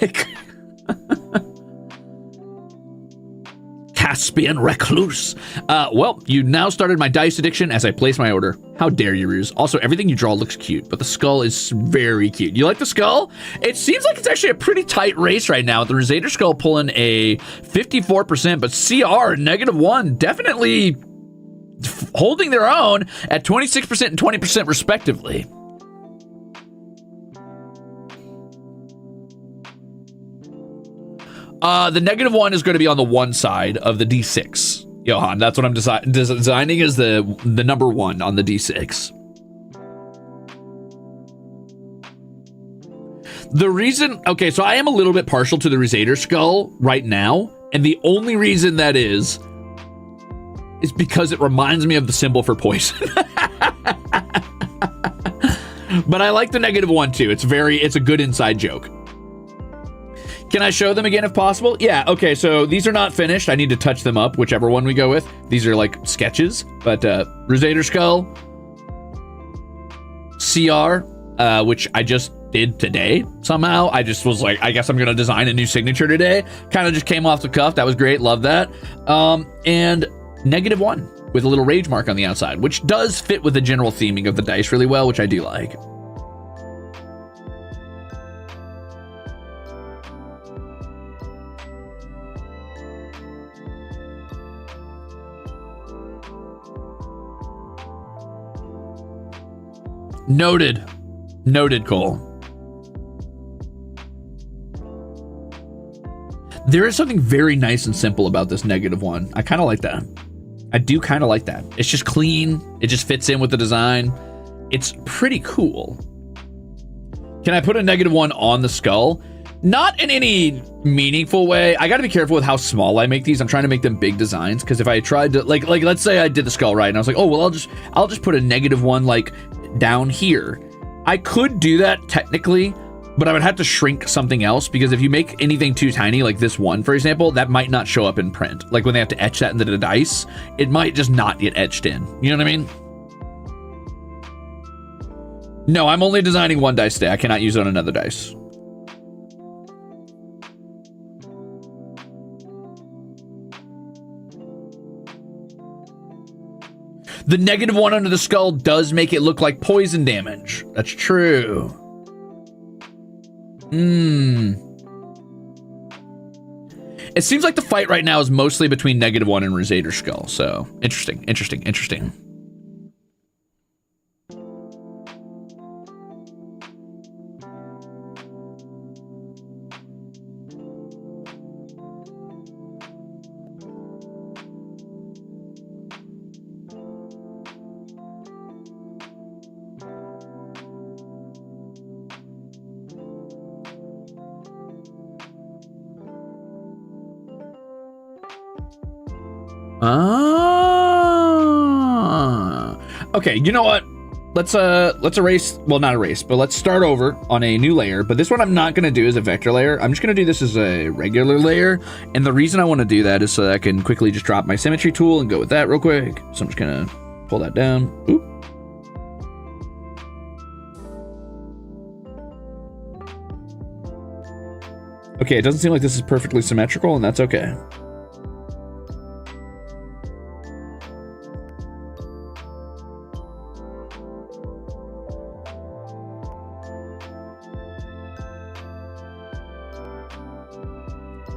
Caspian Recluse. Well, you now started my dice addiction as I place my order. How dare you, Ruze? Also, everything you draw looks cute, but the skull is very cute. You like the skull? It seems like it's actually a pretty tight race right now with the Ruzader Skull pulling a 54%, but CR -1 definitely holding their own at 26% and 20% respectively. The -1 is going to be on the one side of the D6. Johan, that's what I'm designing is the number 1 on the D6. The reason, okay, so I am a little bit partial to the Ruzader Skull right now, and the only reason that is because it reminds me of the symbol for poison. But I like the -1 too. It's a good inside joke. Can I show them again if possible? Yeah, okay, so these are not finished. I need to touch them up, whichever one we go with. These are like sketches, but Ruzader Skull, CR, which I just did today somehow. I just was like, I guess I'm gonna design a new signature today. Kind of just came off the cuff. That was great. Love that. And -1 with a little rage mark on the outside, which does fit with the general theming of the dice really well, which I do like. Noted. Noted, Cole. There is something very nice and simple about this -1. I kind of like that. I do kind of like that. It's just clean. It just fits in with the design. It's pretty cool. Can I put a -1 on the skull? Not in any meaningful way. I got to be careful with how small I make these. I'm trying to make them big designs, because if I tried to like let's say I did the skull right and I was like, oh well, I'll just put a -1 like down here. I could do that technically, but I would have to shrink something else, because if you make anything too tiny, like this one, for example, that might not show up in print. Like when they have to etch that into the dice, it might just not get etched in. You know what I mean? No, I'm only designing one dice today. I cannot use it on another dice. The -1 under the skull does make it look like poison damage. That's true. It seems like the fight right now is mostly between -1 and Ruze's skull. So interesting, interesting, interesting. Okay, you know what? Let's erase, well, not erase, but let's start over on a new layer. But this one I'm not gonna do as a vector layer. I'm just gonna do this as a regular layer. And the reason I want to do that is so that I can quickly just drop my symmetry tool and go with that real quick. So I'm just gonna pull that down. Oop. Okay, it doesn't seem like this is perfectly symmetrical, and that's okay.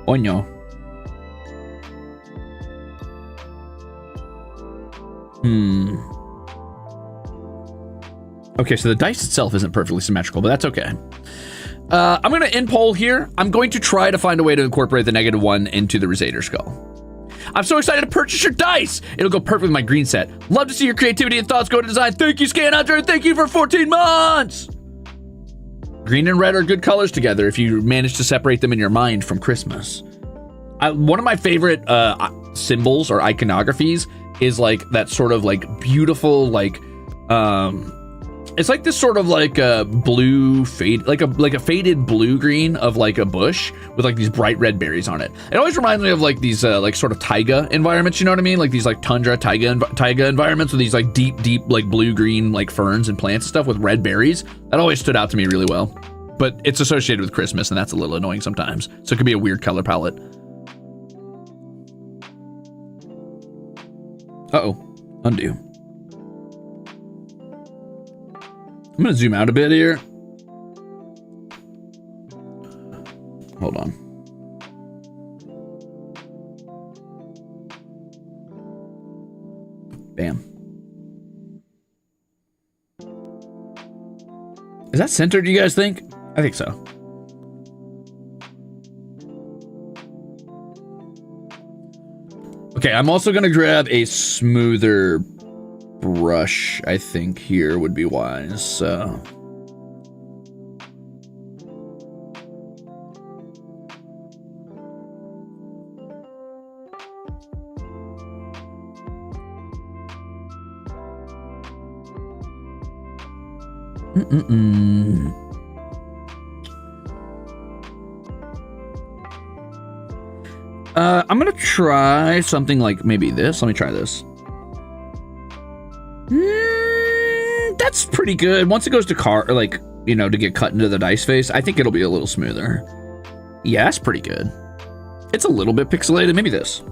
Oño. Okay, so the dice itself isn't perfectly symmetrical, but that's okay. I'm going to end poll here. I'm going to try to find a way to incorporate the -1 into the Ruze skull. I'm so excited to purchase your dice. It'll go perfect with my green set. Love to see your creativity and thoughts go to design. Thank you, Scan Hunter, and thank you for 14 months. Green and red are good colors together if you manage to separate them in your mind from Christmas. One of my favorite symbols or iconographies is like that sort of like beautiful, like, it's like this sort of like a blue fade, like a faded blue green of like a bush with like these bright red berries on it. It always reminds me of like these like sort of taiga environments, you know what I mean? Like these like tundra taiga environments with these like deep like blue green like ferns and plants and stuff with red berries. That always stood out to me really well. But it's associated with Christmas, and that's a little annoying sometimes. So it could be a weird color palette. Uh-oh, undo. I'm gonna zoom out a bit here. Hold on. Bam. Is that centered, do you guys think? I think so. Okay, I'm also gonna grab a smoother brush. I think here would be wise, so. I'm gonna try something like maybe this. Let me try this. That's pretty good. Once it goes to you know, to get cut into the dice face. I think it'll be a little smoother. Yeah, that's pretty good. It's a little bit pixelated. Maybe this.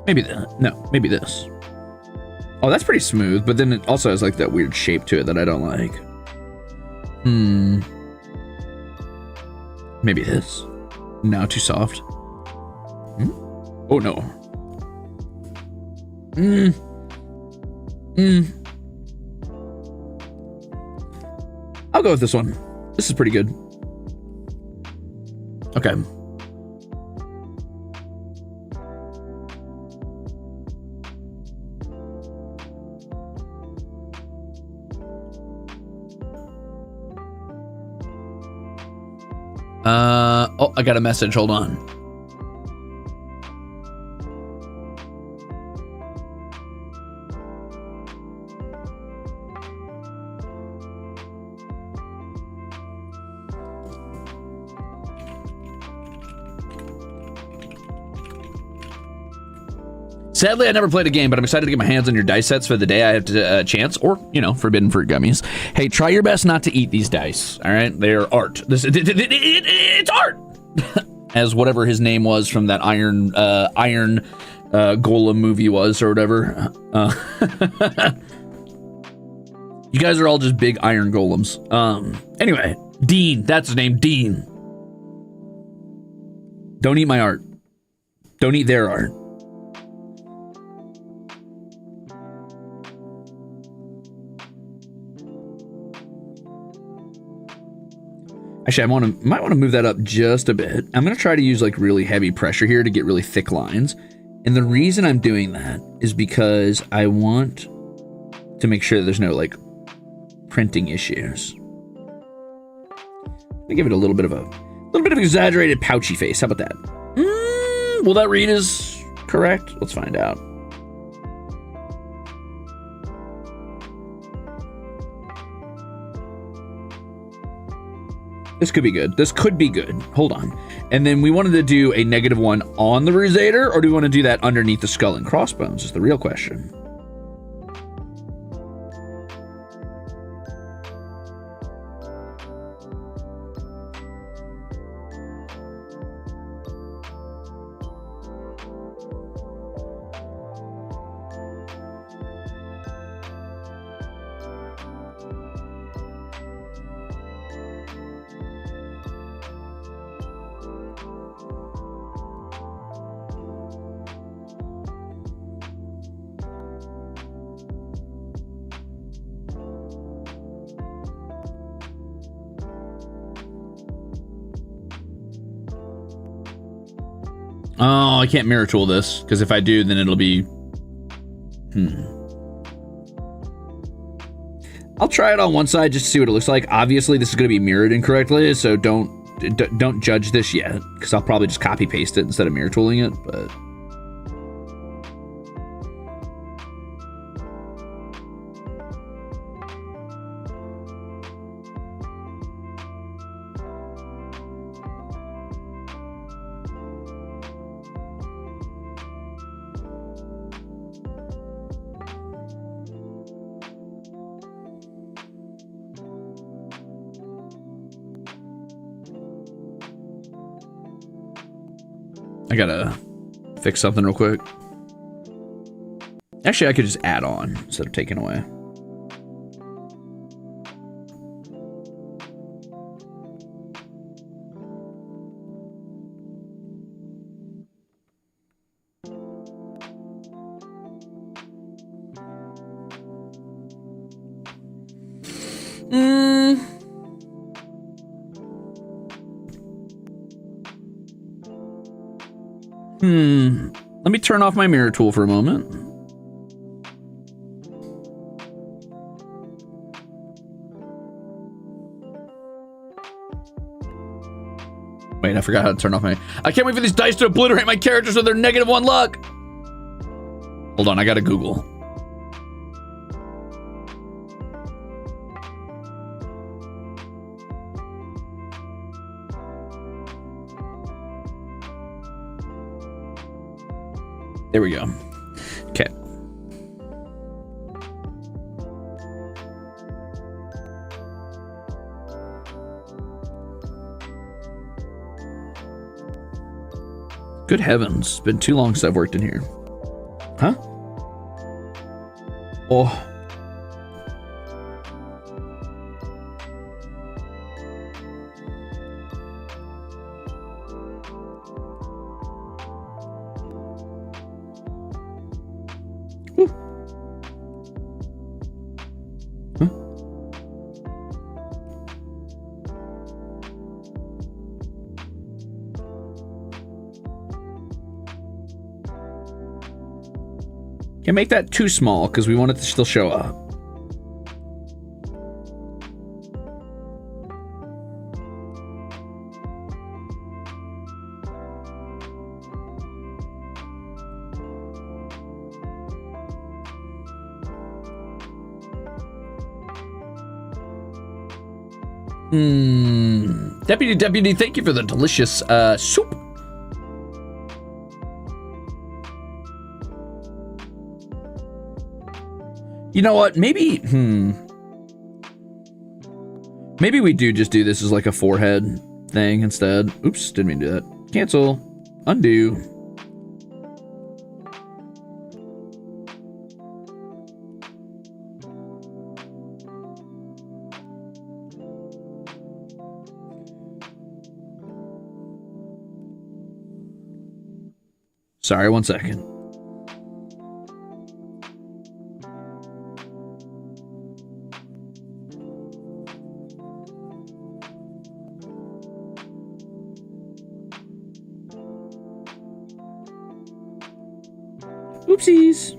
Maybe that. No, maybe this. Oh, that's pretty smooth, but then it also has like that weird shape to it that I don't like. Maybe this. No, too soft. Oh no. I'll go with this one. This is pretty good. Okay. Oh, I got a message. Hold on. Sadly, I never played a game, but I'm excited to get my hands on your dice sets for the day I have a chance, or, you know, Forbidden Fruit gummies. Hey, try your best not to eat these dice, all right? They're art. It's art! As whatever his name was from that Iron Golem movie was, or whatever. You guys are all just big iron golems. Anyway, Dean, that's his name, Dean. Don't eat my art. Don't eat their art. Actually, I might want to move that up just a bit. I'm going to try to use like really heavy pressure here to get really thick lines. And the reason I'm doing that is because I want to make sure that there's no like printing issues. Let me give it a little bit of exaggerated pouchy face. How about that? Will that read as correct? Let's find out. This could be good. This could be good. Hold on. And then we wanted to do a -1 on the Ruzator, or do we want to do that underneath the skull and crossbones is the real question. Oh, I can't mirror tool this, because if I do, then it'll be... I'll try it on one side just to see what it looks like. Obviously, this is going to be mirrored incorrectly, so don't judge this yet, because I'll probably just copy-paste it instead of mirror tooling it, but... I gotta fix something real quick. Actually, I could just add on instead of taking away. Let me turn off my mirror tool for a moment. Wait, I forgot how to turn off my... I can't wait for these dice to obliterate my characters with their -1 luck. Hold on, I gotta Google. There we go. Okay, Good heavens. It's been too long since I've worked in here. Huh? Oh. Can't make that too small because we want it to still show up. Deputy, thank you for the delicious soup. You know what? Maybe, maybe we do just do this as like a forehead thing instead. Oops, didn't mean to do that. Cancel. Undo. Sorry, 1 second. Oopsies.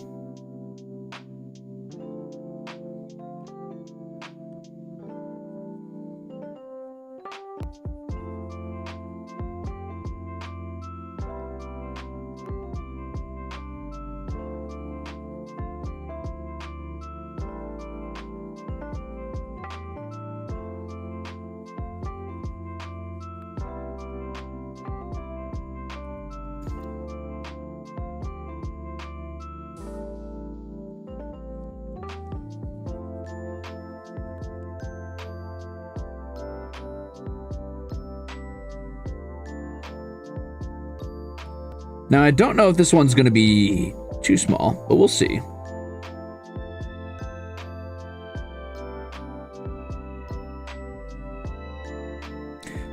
Now, I don't know if this one's going to be too small, but we'll see.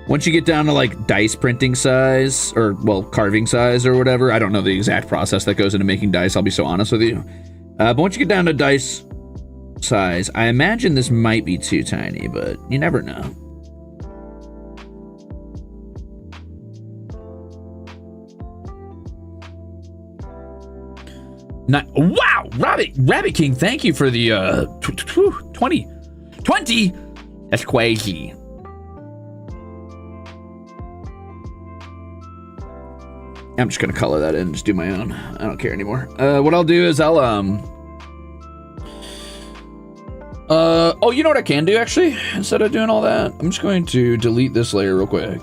Once you get down to like dice printing size, or well, carving size or whatever, I don't know the exact process that goes into making dice, I'll be so honest with you. But once you get down to dice size, I imagine this might be too tiny, but you never know. Wow, Rabbit King, thank you for the 20. That's crazy. I'm just gonna color that in, just do my own. I don't care anymore. What I'll do is I'll oh, you know what I can do actually? Instead of doing all that, I'm just going to delete this layer real quick.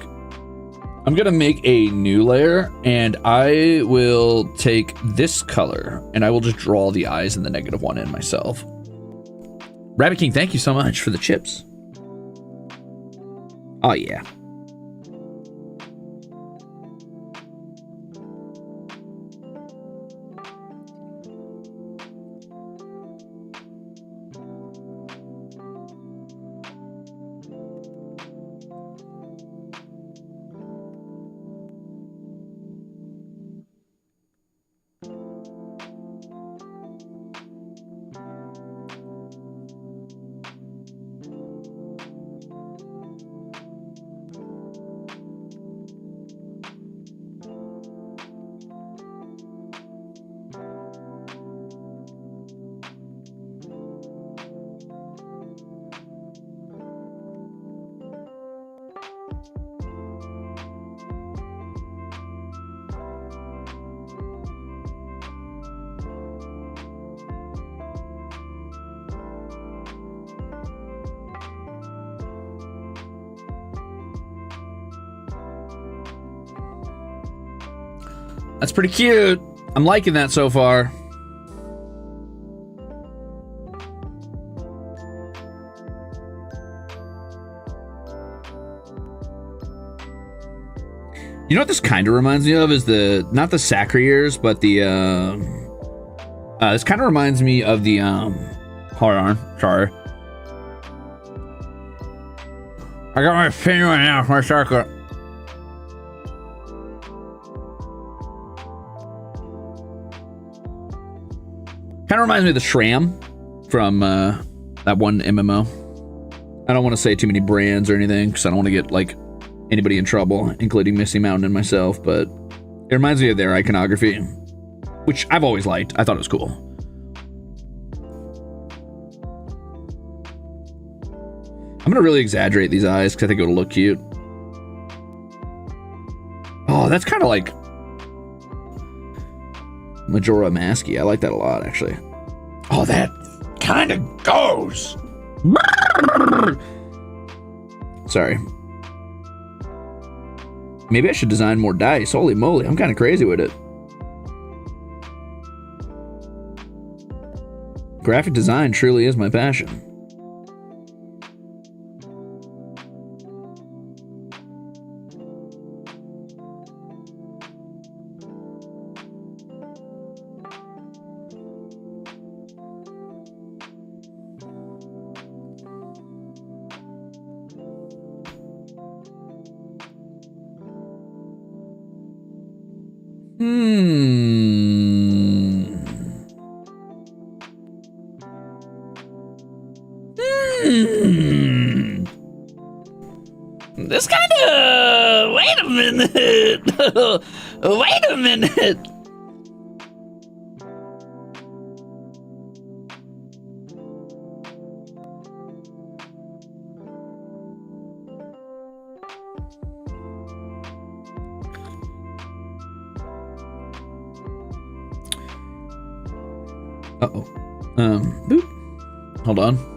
I'm gonna make a new layer and I will take this color and I will just draw the eyes and the -1 in myself. Rabbit King, thank you so much for the chips. Oh yeah. That's pretty cute. I'm liking that so far. You know what this kind of reminds me of is not the sacre ears, but the this kind of reminds me of the hold on, sorry. I got my finger right now for my circle. Kind of reminds me of the Shram from that one MMO. I don't want to say too many brands or anything because I don't want to get like anybody in trouble, including Misty Mountain and myself, but it reminds me of their iconography, which I've always liked. I thought it was cool. I'm gonna really exaggerate these eyes because I think it'll look cute. Oh, that's kind of like Majora Masky. I like that a lot, actually. Oh, that kind of goes. Sorry. Maybe I should design more dice. Holy moly, I'm kind of crazy with it. Graphic design truly is my passion. This kind of... Wait a minute. Wait a minute. Uh-oh. Boop. Hold on.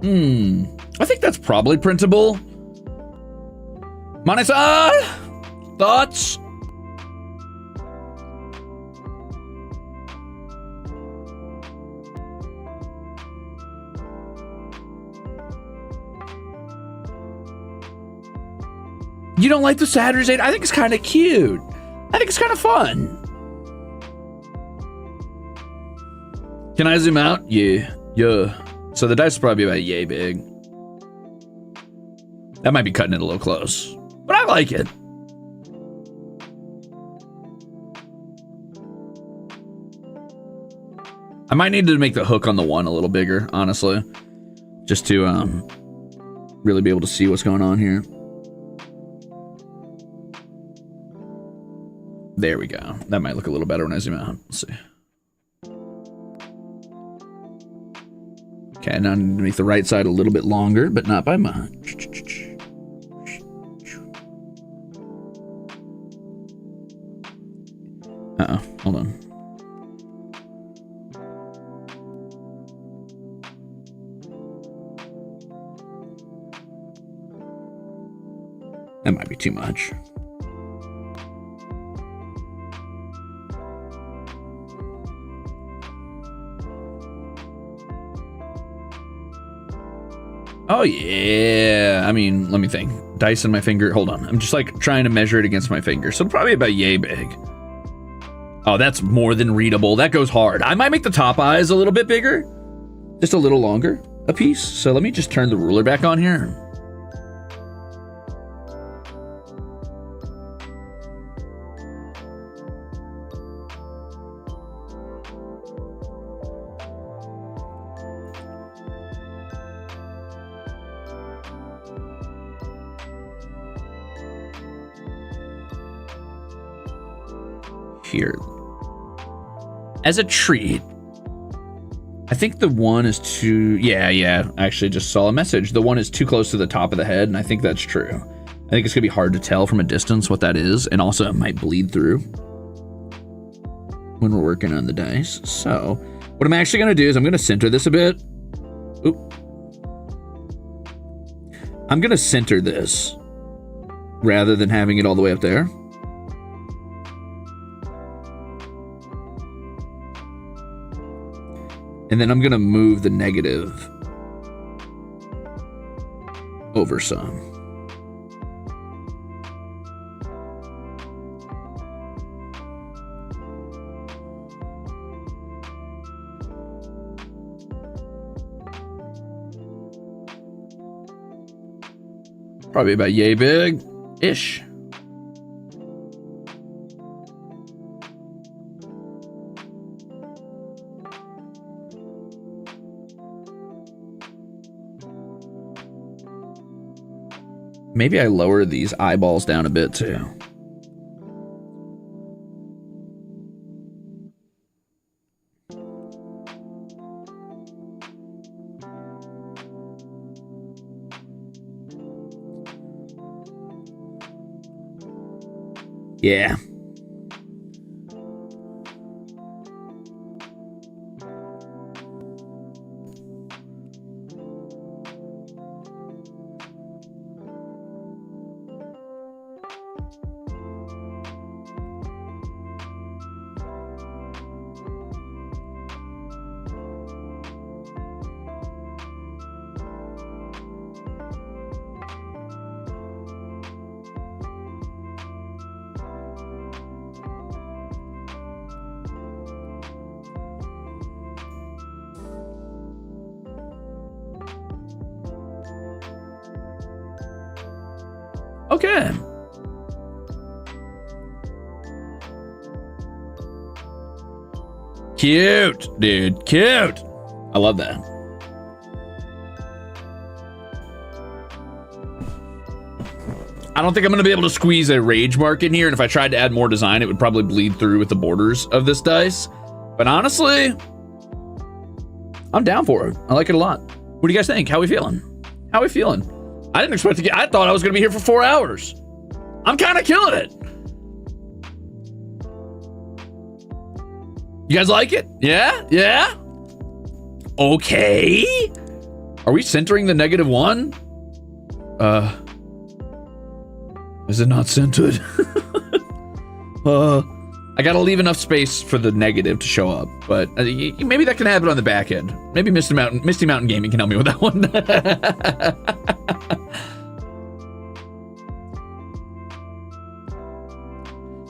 I think that's probably printable. Mane-san, thoughts? You don't like the Saturn's 8? I think it's kind of cute. I think it's kind of fun. Can I zoom out? Yeah. So the dice will probably be about yay big. That might be cutting it a little close, but I like it. I might need to make the hook on the one a little bigger, honestly, just to really be able to see what's going on here. There we go. That might look a little better when I zoom out. Let's see. Okay, now I need to make the right side a little bit longer, but not by much. Uh-oh, hold on. That might be too much. Oh yeah, I mean, let me think. Dice in my finger, hold on. I'm just like trying to measure it against my finger. So probably about yay big. Oh, that's more than readable. That goes hard. I might make the top eyes a little bit bigger. Just a little longer a piece. So let me just turn the ruler back on here. here. As a treat, I think the one is too... Yeah. I actually just saw a message. The one is too close to the top of the head, and I think that's true. I think it's going to be hard to tell from a distance what that is, and also it might bleed through when we're working on the dice. So what I'm actually going to do is I'm going to center this a bit. Oop. I'm going to center this rather than having it all the way up there. And then I'm going to move the negative over some. Probably about yay big-ish. Maybe I lower these eyeballs down a bit too. Yeah. Okay. Cute, dude. Cute. I love that. I don't think I'm going to be able to squeeze a rage mark in here, and if I tried to add more design, it would probably bleed through with the borders of this dice. But honestly, I'm down for it. I like it a lot. What do you guys think? How we feeling? How we feeling? I didn't expect to get... I thought I was going to be here for 4 hours. I'm kind of killing it. You guys like it? Yeah? Yeah? Okay. Are we centering the -1? Is it not centered? I gotta leave enough space for the negative to show up, but maybe that can happen on the back end. Maybe Misty Mountain Gaming can help me with that one.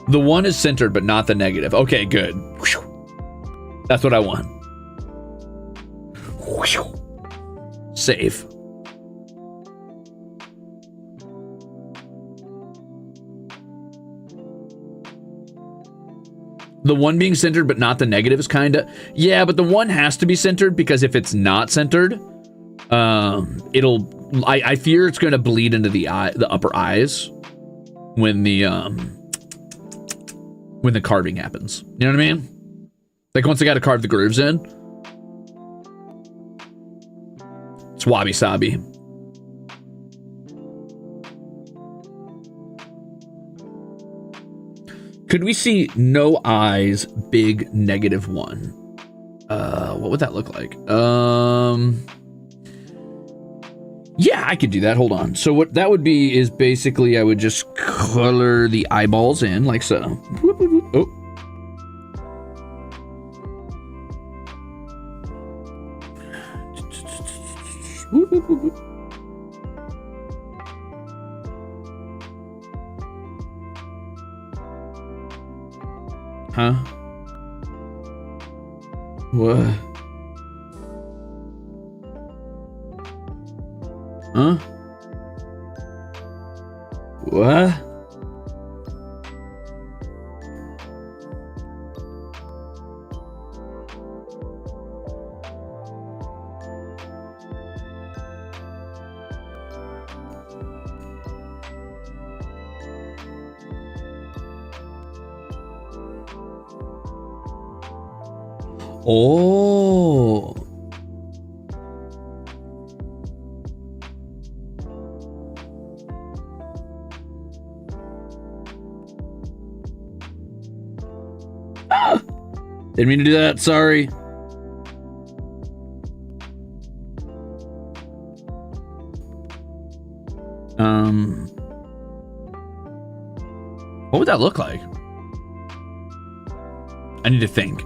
The 1 is centered, but not the negative. Okay, good. That's what I want. Save. The 1 being centered, but not the negative is kind of... Yeah, but the 1 has to be centered, because if it's not centered, it'll... I fear it's going to bleed into the upper eyes when the carving happens. You know what I mean? Like once I got to carve the grooves in. It's wabi-sabi. Could we see no eyes, big -1? What would that look like? Yeah, I could do that. Hold on. So what that would be is basically I would just color the eyeballs in like so. Whoop, whoop, whoop. Oh. Whoop, whoop, whoop, whoop. Huh? What? Huh? What? Oh. Ah! Didn't mean to do that, sorry. What would that look like? I need to think.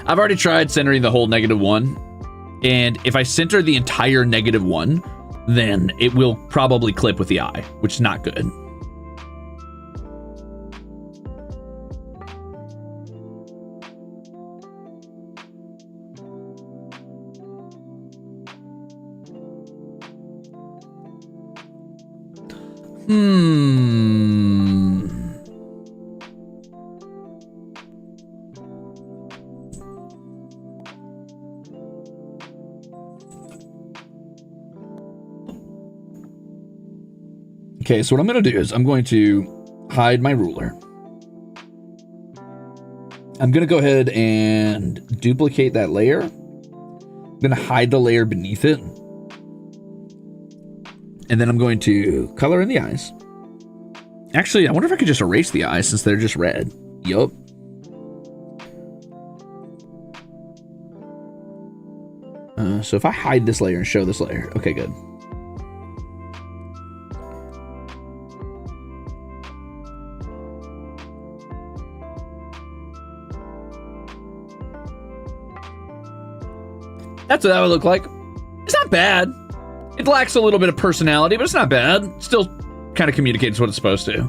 I've already tried centering the whole -1, and if I center the entire -1, then it will probably clip with the eye, which is not good. Okay, so what I'm going to do is I'm going to hide my ruler. I'm going to go ahead and duplicate that layer. I'm going to hide the layer beneath it. And then I'm going to color in the eyes. Actually, I wonder if I could just erase the eyes since they're just red. Yup. So if I hide this layer and show this layer. Okay, good. That's what that would look like. It's not bad. It lacks a little bit of personality, but it's not bad. Still kind of communicates what it's supposed to.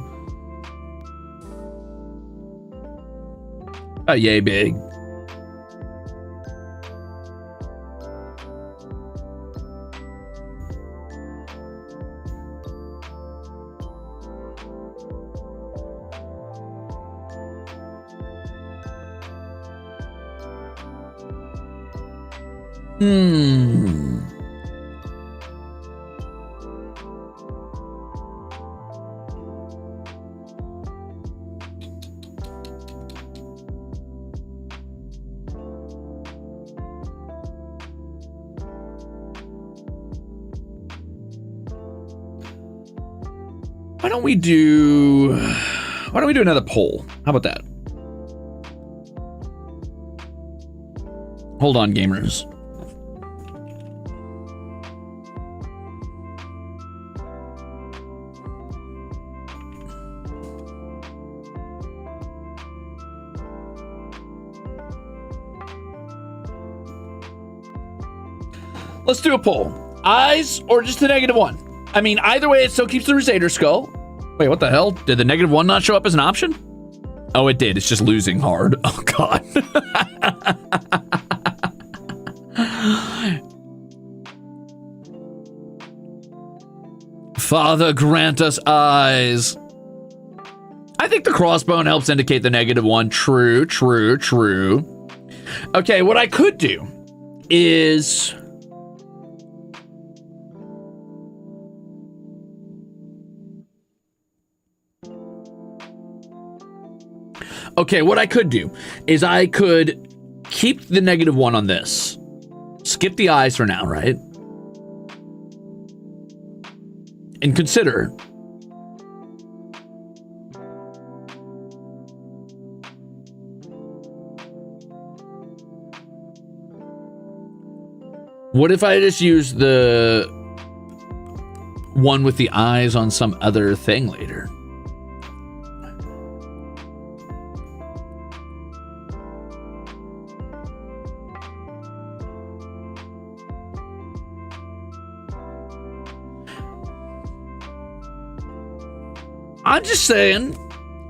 Oh, yay big. Why don't we do another poll? How about that? Hold on, gamers. Let's do a poll. Eyes or just the -1? I mean, either way, it still keeps the Ruze skull. Wait, what the hell? Did the -1 not show up as an option? Oh, it did. It's just losing hard. Oh, God. Father, grant us eyes. I think the crossbone helps indicate the -1. True, true, true. Okay, what I could do is... Okay, what I could do is I could keep the -1 on this. Skip the eyes for now, right? And consider... What if I just use the one with the eyes on some other thing later? I'm just saying,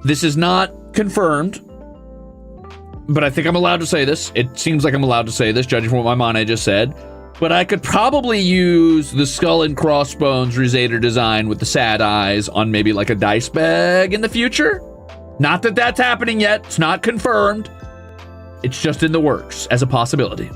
this is not confirmed, but I think I'm allowed to say this. It seems like I'm allowed to say this, judging from what my mana just said. But I could probably use the skull and crossbones Ruze design with the sad eyes on maybe like a dice bag in the future. Not that that's happening yet. It's not confirmed. It's just in the works as a possibility.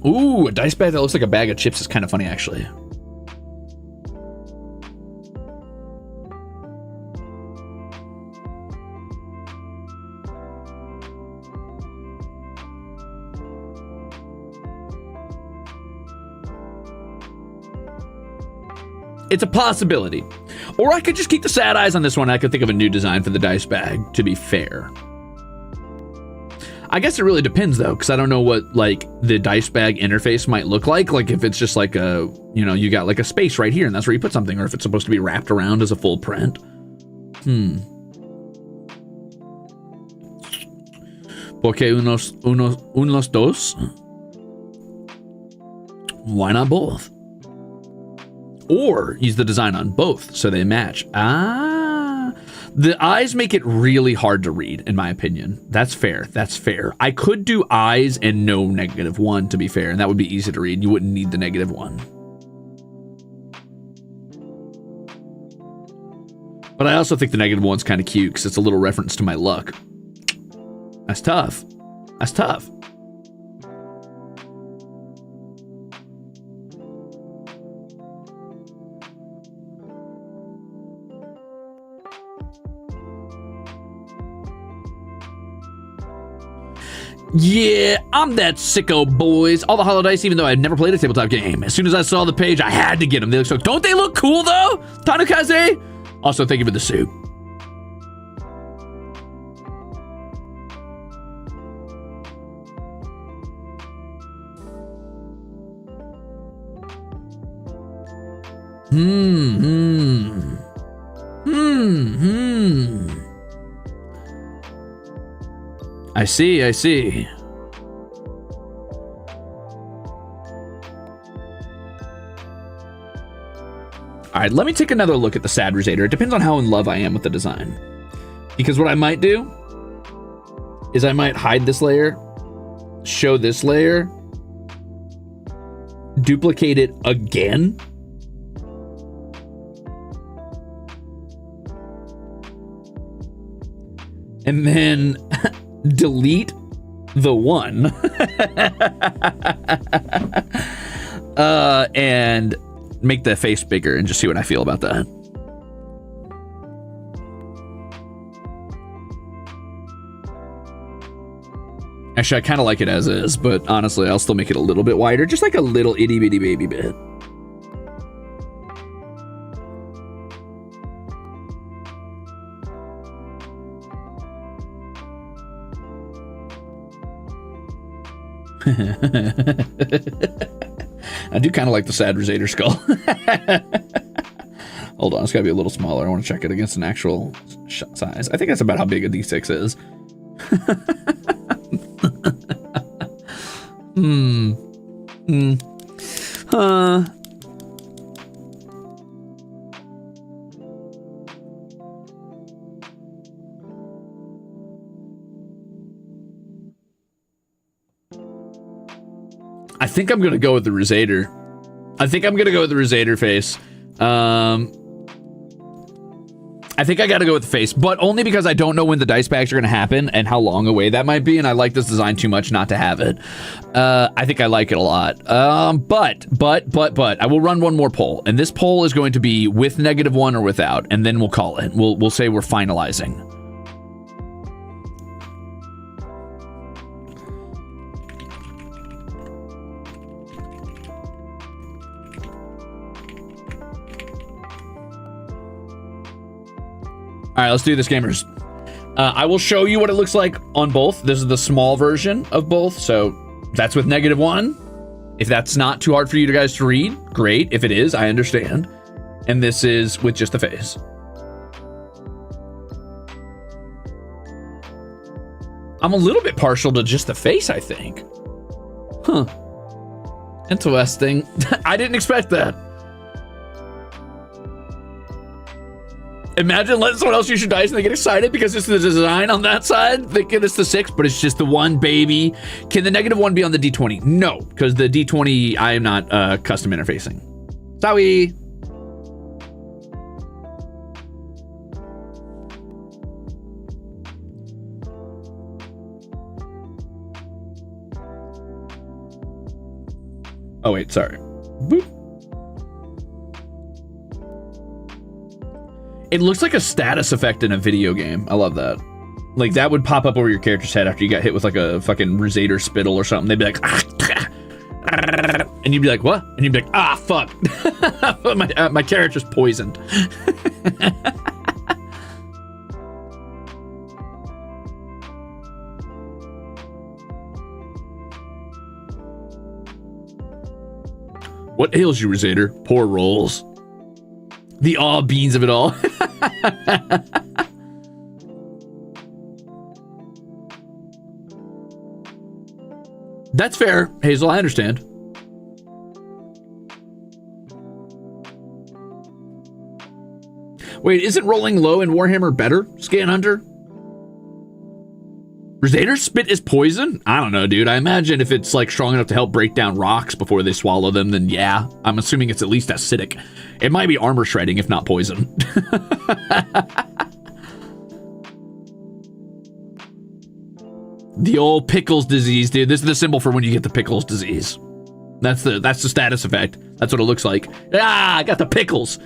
Ooh, a dice bag that looks like a bag of chips is kind of funny, actually. It's a possibility. Or I could just keep the sad eyes on this one. I could think of a new design for the dice bag, to be fair. I guess it really depends, though, because I don't know what, like, the dice bag interface might look like. Like, if it's just like a, you know, you got like a space right here and that's where you put something, or if it's supposed to be wrapped around as a full print. Porque unos dos? Why not both? Or use the design on both so they match. Ah, the eyes make it really hard to read, in my opinion. That's fair. That's fair. I could do eyes and no -1, to be fair, and that would be easy to read. You wouldn't need the -1. But I also think the -1's kind of cute because it's a little reference to my luck. That's tough. That's tough. Yeah, I'm that sicko, boys. All the holo dice, even though I've never played a tabletop game. As soon as I saw the page, I had to get them. They look so... Don't they look cool, though? Tanukaze? Also, thank you for the suit. I see, I see. All right, let me take another look at the sad Ruzader. It depends on how in love I am with the design. Because what I might do is I might hide this layer, show this layer, duplicate it again, and then delete the one and make the face bigger and just see what I feel about that. Actually, I kind of like it as is, but honestly, I'll still make it a little bit wider, just like a little itty bitty baby bit. I do kind of like the sad Ruzader skull. Hold on, it's got to be a little smaller. I want to check it against an actual size. I think that's about how big a D6 is. I think I'm going to go with the Ruzader. I think I'm going to go with the Ruzader face. I think I got to go with the face, but only because I don't know when the dice bags are going to happen and how long away that might be, and I like this design too much not to have it. I think I like it a lot. But I will run one more poll, and this poll is going to be with -1 or without, and then we'll call it. We'll say we're finalizing. All right, let's do this, gamers. I will show you what it looks like on both. This is the small version of both, so that's with -1. If that's not too hard for you guys to read, great. If it is, I understand. And this is with just the face. I'm a little bit partial to just the face, I think. Huh. Interesting. I didn't expect that. Imagine letting someone else use your dice and they get excited because it's the design on that side. Thinking it's the 6, but it's just the 1, baby. Can the -1 be on the D20? No, because the D20, I am not custom interfacing. Sorry. Oh, wait, sorry. Boop. It looks like a status effect in a video game. I love that. Like, that would pop up over your character's head after you got hit with, like, a fucking Ruze spittle or something. They'd be like, ah, and you'd be like, what? And you'd be like, ah, fuck. my character's poisoned. What ails you, Ruzader? Poor rolls. The aw beans of it all. That's fair, Hazel, I understand. Wait, isn't rolling low in Warhammer better, Scan Hunter? Ruzader's spit is poison? I don't know, dude. I imagine if it's like strong enough to help break down rocks before they swallow them, then yeah. I'm assuming it's at least acidic. It might be armor shredding, if not poison. The old pickles disease, dude. This is the symbol for when you get the pickles disease. That's the status effect. That's what it looks like. Ah, I got the pickles.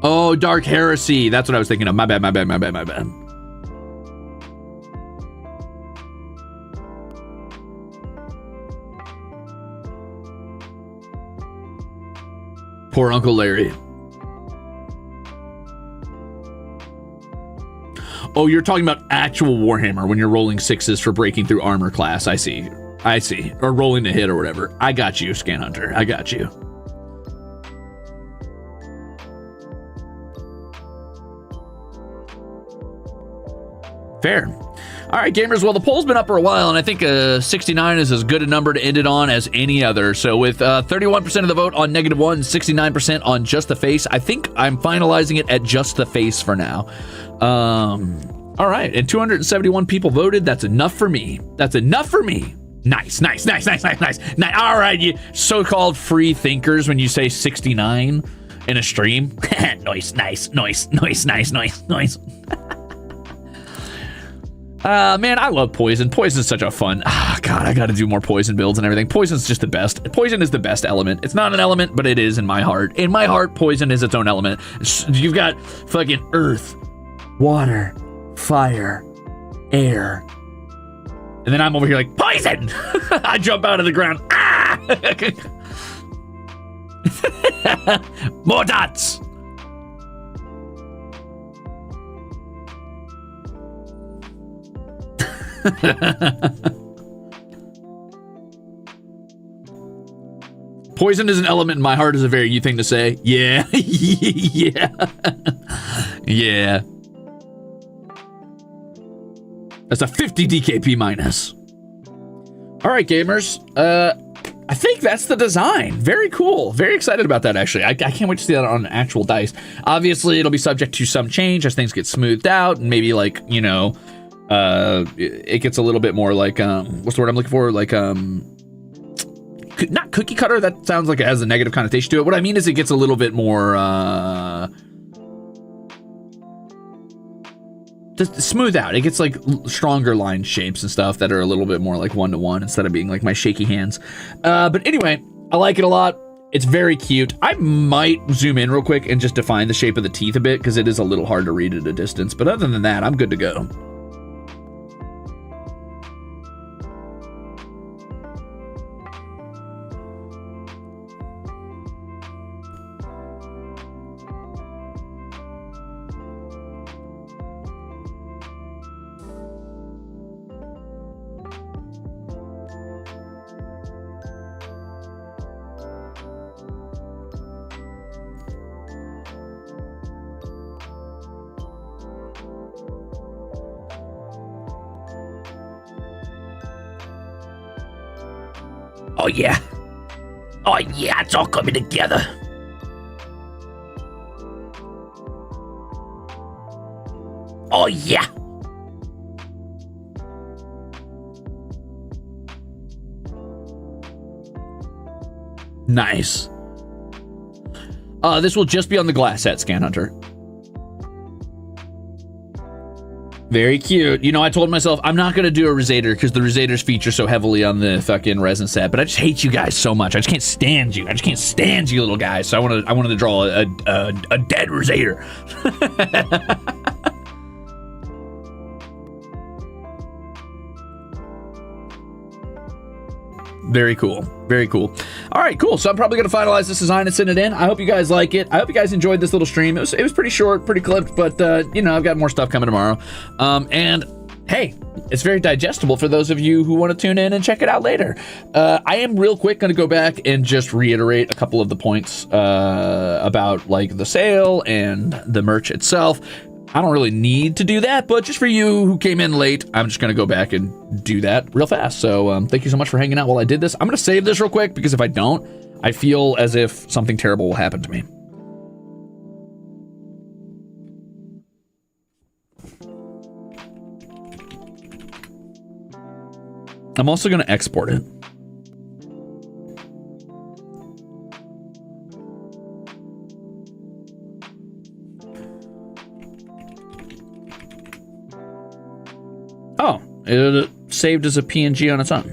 Oh, Dark Heresy. That's what I was thinking of. My bad. Poor Uncle Larry. Oh, you're talking about actual Warhammer when you're rolling sixes for breaking through armor class. I see. Or rolling to hit or whatever. I got you, Scan Hunter. I got you. Fair. All right, gamers. Well, the poll's been up for a while, and I think 69 is as good a number to end it on as any other. So with 31% of the vote on -1, 69% on just the face, I think I'm finalizing it at just the face for now. All right, and 271 people voted. That's enough for me. That's enough for me. Nice. All right, you so-called free thinkers, when you say 69 in a stream. Nice. Man, I love poison. Poison's such a fun. God, I got to do more poison builds and everything. Poison's just the best. Poison is the best element. It's not an element, but it is in my heart. In my heart, poison is its own element. You've got fucking earth, water, fire, air. And then I'm over here like, poison! I jump out of the ground. Ah! More dots! Poison is an element in my heart is a very you thing to say. Yeah. Yeah. That's a 50 DKP minus. All right, gamers. I think that's the design. Very cool. Very excited about that, actually. I can't wait to see that on actual dice. Obviously, it'll be subject to some change as things get smoothed out and maybe like, you know, it gets a little bit more like, what's the word I'm looking for? Like, not cookie cutter. That sounds like it has a negative connotation to it. What I mean is it gets a little bit more, just smooth out. It gets like stronger line shapes and stuff that are a little bit more like one-to-one instead of being like my shaky hands. But anyway, I like it a lot. It's very cute. I might zoom in real quick and just define the shape of the teeth a bit because it is a little hard to read at a distance. But other than that, I'm good to go. Oh yeah. Oh yeah, it's all coming together. Oh yeah. Nice. This will just be on the glass set, Scan Hunter. Very cute. You know, I told myself I'm not going to do a Ruzator because the Ruzators feature so heavily on the fucking resin set, but I just hate you guys so much. I just can't stand you. I just can't stand you little guys. So I wanted to draw a dead Ruzator. Very cool. Very cool. All right, cool. So I'm probably going to finalize this design and send it in. I hope you guys like it. I hope you guys enjoyed this little stream. It was pretty short, pretty clipped, but, you know, I've got more stuff coming tomorrow. And, hey, it's very digestible for those of you who want to tune in and check it out later. I am real quick going to go back and just reiterate a couple of the points about, like, the sale and the merch itself. I don't really need to do that, but just for you who came in late, I'm just going to go back and do that real fast. So thank you so much for hanging out while I did this. I'm going to save this real quick because if I don't, I feel as if something terrible will happen to me. I'm also going to export it. Oh, it saved as a PNG on its own.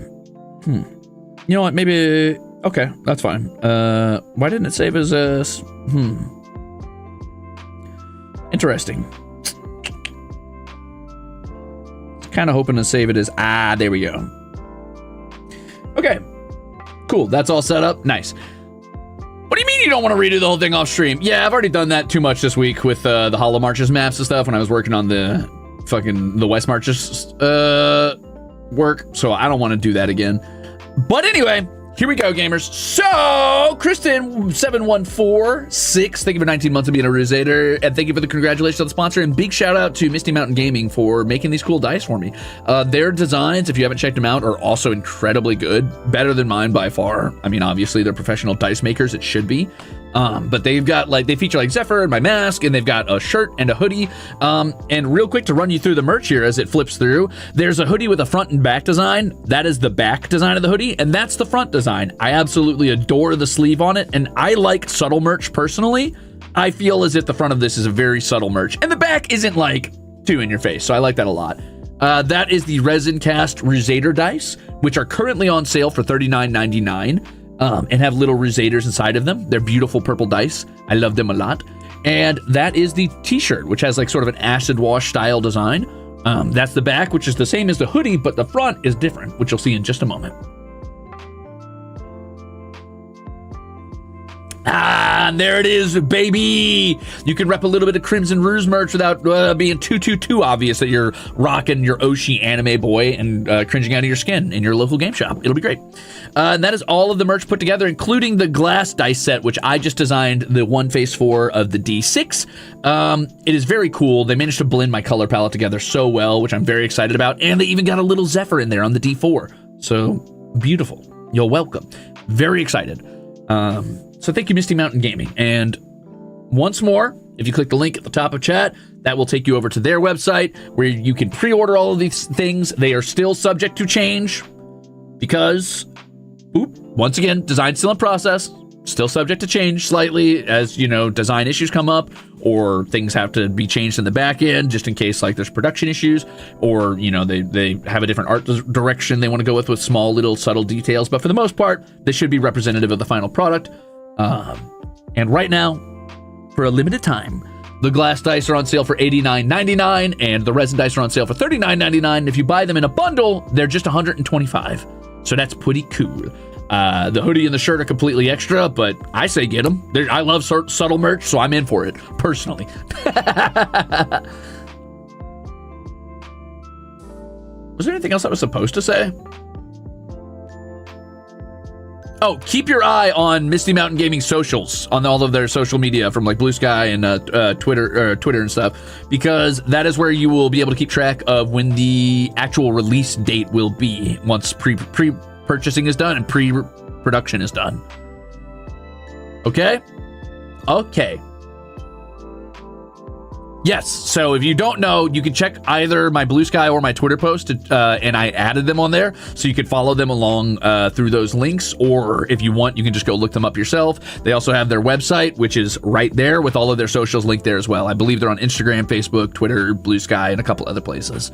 You know what? Maybe... Okay, that's fine. Why didn't it save as a... Interesting. Kind of hoping to save it as... Ah, there we go. Okay. Cool, that's all set up. Nice. What do you mean you don't want to redo the whole thing off stream? Yeah, I've already done that too much this week with the Holo Marches maps and stuff when I was working on the West Marches work, so I don't want to do that again. But anyway, here we go, gamers. So, Kristen7146, thank you for 19 months of being a Ruzator, and thank you for the congratulations on the sponsor, and big shout out to Misty Mountain Gaming for making these cool dice for me. Their designs, if you haven't checked them out, are also incredibly good, better than mine by far. I mean, obviously, they're professional dice makers, it should be. But they've got, like, they feature, like, Zephyr and my mask, and they've got a shirt and a hoodie. And real quick to run you through the merch here as it flips through, there's a hoodie with a front and back design. That is the back design of the hoodie, and that's the front design. I absolutely adore the sleeve on it, and I like subtle merch personally. I feel as if the front of this is a very subtle merch, and the back isn't, like, too in your face, so I like that a lot. That is the Resin Cast Ruzator dice, which are currently on sale for $39.99. And have little Ruzators inside of them. They're beautiful purple dice. I love them a lot. And that is the t-shirt, which has like sort of an acid wash style design. That's the back, which is the same as the hoodie, but the front is different, which you'll see in just a moment. Ah, and there it is, baby. You can rep a little bit of Crimzon Rulez merch without being too obvious that you're rocking your Oshi anime boy and cringing out of your skin in your local game shop. It'll be great. And that is all of the merch put together, including the glass dice set, which I just designed the one face for of the D6. It is very cool. They managed to blend my color palette together so well, which I'm very excited about. And they even got a little Zephyr in there on the D4. So beautiful. You're welcome. Very excited. So thank you, Misty Mountain Gaming. And once more, if you click the link at the top of chat, that will take you over to their website where you can pre-order all of these things. They are still subject to change because, once again, design's still in process, still subject to change slightly as, you know, design issues come up or things have to be changed in the back end just in case, like, there's production issues or, you know, they have a different art direction they want to go with small little subtle details. But for the most part, they should be representative of the final product. And right now, for a limited time, the glass dice are on sale for $89.99 and the resin dice are on sale for $39.99. If you buy them in a bundle, they're just $125. So that's pretty cool. The hoodie and the shirt are completely extra, but I say get them. I love subtle merch, so I'm in for it, personally. Was there anything else I was supposed to say? Oh, keep your eye on Misty Mountain Gaming socials, on all of their social media from like Blue Sky and Twitter and stuff, because that is where you will be able to keep track of when the actual release date will be once pre-purchasing is done and pre-production is done. Okay? Okay. Yes. So if you don't know, you can check either my Blue Sky or my Twitter post, and I added them on there, so you can follow them along through those links. Or if you want, you can just go look them up yourself. They also have their website, which is right there with all of their socials linked there as well. I believe they're on Instagram, Facebook, Twitter, Blue Sky, and a couple other places.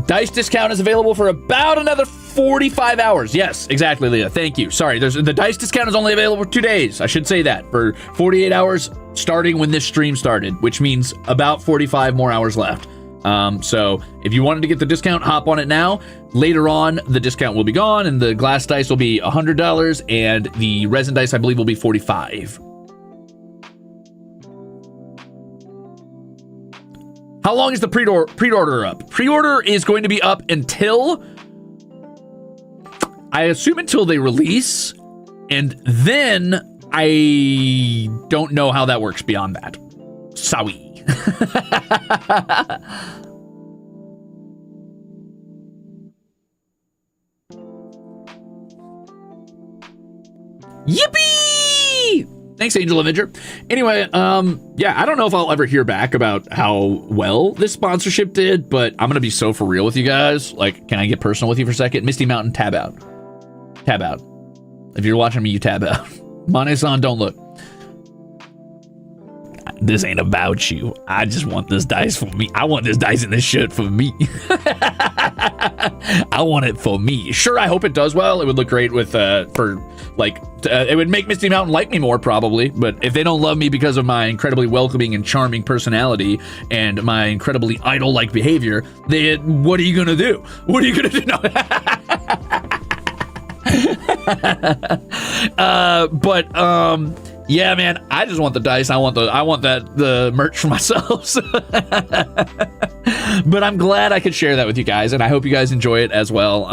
Dice discount is available for about another 45 hours. Yes, exactly, Leah. Thank you. Sorry, the dice discount is only available for 2 days. I should say that. For 48 hours starting when this stream started, which means about 45 more hours left. So if you wanted to get the discount, hop on it now. Later on, the discount will be gone, and the glass dice will be $100, and the resin dice, I believe, will be $45. How long is the pre-order up? Pre-order is going to be up until, I assume, until they release, and then I don't know how that works beyond that. Sorry. Yippee! Thanks, Angel Avenger. Anyway, yeah, I don't know if I'll ever hear back about how well this sponsorship did, but I'm gonna be so for real with you guys. Like, can I get personal with you for a second? Misty Mountain, tab out. Tab out. If you're watching me, you tab out. Mane-san, don't look. This ain't about you. I just want this dice for me. I want this dice in this shit for me. I want it for me. Sure, I hope it does well. It would look great with, it would make Misty Mountain like me more, probably. But if they don't love me because of my incredibly welcoming and charming personality and my incredibly idol-like behavior, then what are you gonna do? What are you gonna do? No. Yeah, man, I just want the dice. I want the merch for myself. But I'm glad I could share that with you guys, and I hope you guys enjoy it as well.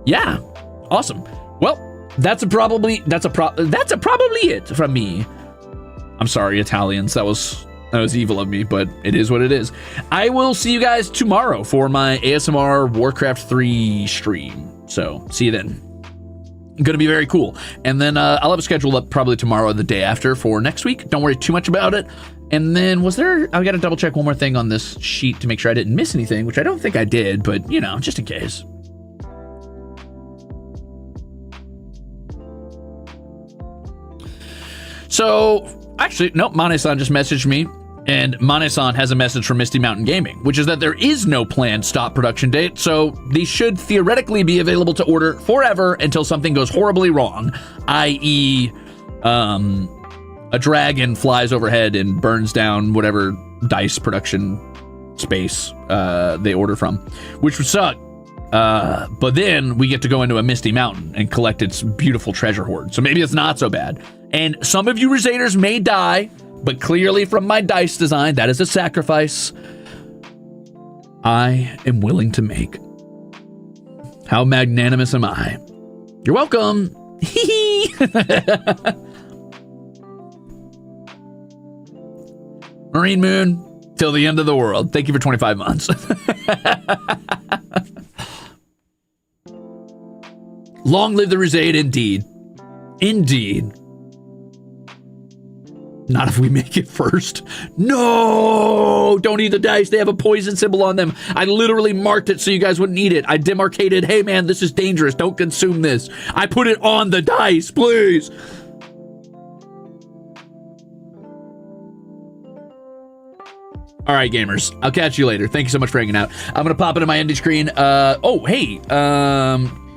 Yeah, awesome. Well, that's probably it from me. I'm sorry, Italians. That was evil of me, but it is what it is. I will see you guys tomorrow for my ASMR Warcraft 3 stream. So see you then. Going to be very cool. And then I'll have a schedule up probably tomorrow or the day after for next week. Don't worry too much about it. And then I got to double check one more thing on this sheet to make sure I didn't miss anything, which I don't think I did, but you know, just in case. So actually, nope, Mane-san just messaged me. And Mane-san has a message from Misty Mountain Gaming, which is that there is no planned stop production date, so these should theoretically be available to order forever until something goes horribly wrong, i.e., a dragon flies overhead and burns down whatever dice production space they order from, which would suck. But then we get to go into a Misty Mountain and collect its beautiful treasure hoard, so maybe it's not so bad. And some of you Ruzeters may die, but clearly from my dice design, that is a sacrifice I am willing to make. How magnanimous am I? You're welcome. Marine Moon, till the end of the world. Thank you for 25 months. Long live the Ruzade, indeed. Indeed. Not if we make it first. No! Don't eat the dice. They have a poison symbol on them. I literally marked it so you guys wouldn't eat it. I demarcated, hey man, this is dangerous. Don't consume this. I put it on the dice, please. All right, gamers. I'll catch you later. Thank you so much for hanging out. I'm going to pop into my ending screen. Oh, hey.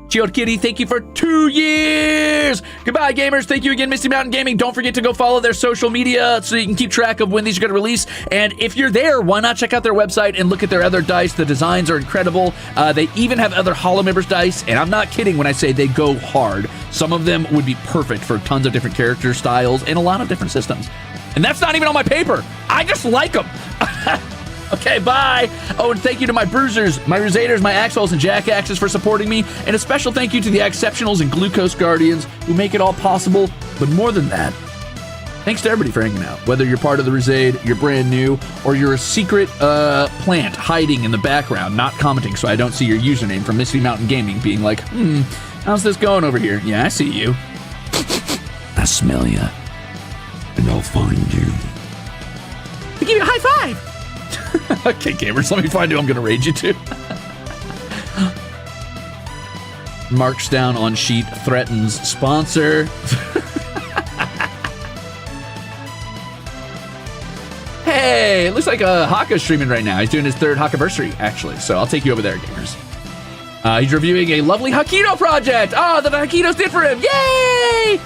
Geode Kitty, thank you for 2 years. Goodbye, gamers. Thank you again, Misty Mountain Gaming. Don't forget to go follow their social media so you can keep track of when these are going to release. And if you're there, why not check out their website and look at their other dice? The designs are incredible. They even have other Holo members dice, and I'm not kidding when I say they go hard. Some of them would be perfect for tons of different character styles and a lot of different systems. And that's not even on my paper. I just like them. Okay, bye. Oh, and thank you to my bruisers, my Ruzeters, my Axholes, and Jackaxes for supporting me. And a special thank you to the Exceptionals and Glucose Guardians who make it all possible. But more than that, Thanks to everybody for hanging out. Whether you're part of the Ruze, you're brand new, or you're a secret plant hiding in the background, not commenting so I don't see your username from Misty Mountain Gaming being like, how's this going over here? Yeah, I see you. I smell ya. And I'll find you. I give you a high five. Okay, gamers, let me find who I'm going to raid you to. Marks down on sheet threatens sponsor. Hey, it looks like Haka's streaming right now. He's doing his 3rd Hakaversary, actually. So I'll take you over there, gamers. He's reviewing a lovely Hakito project. Oh, that Hakitos did for him. Yay!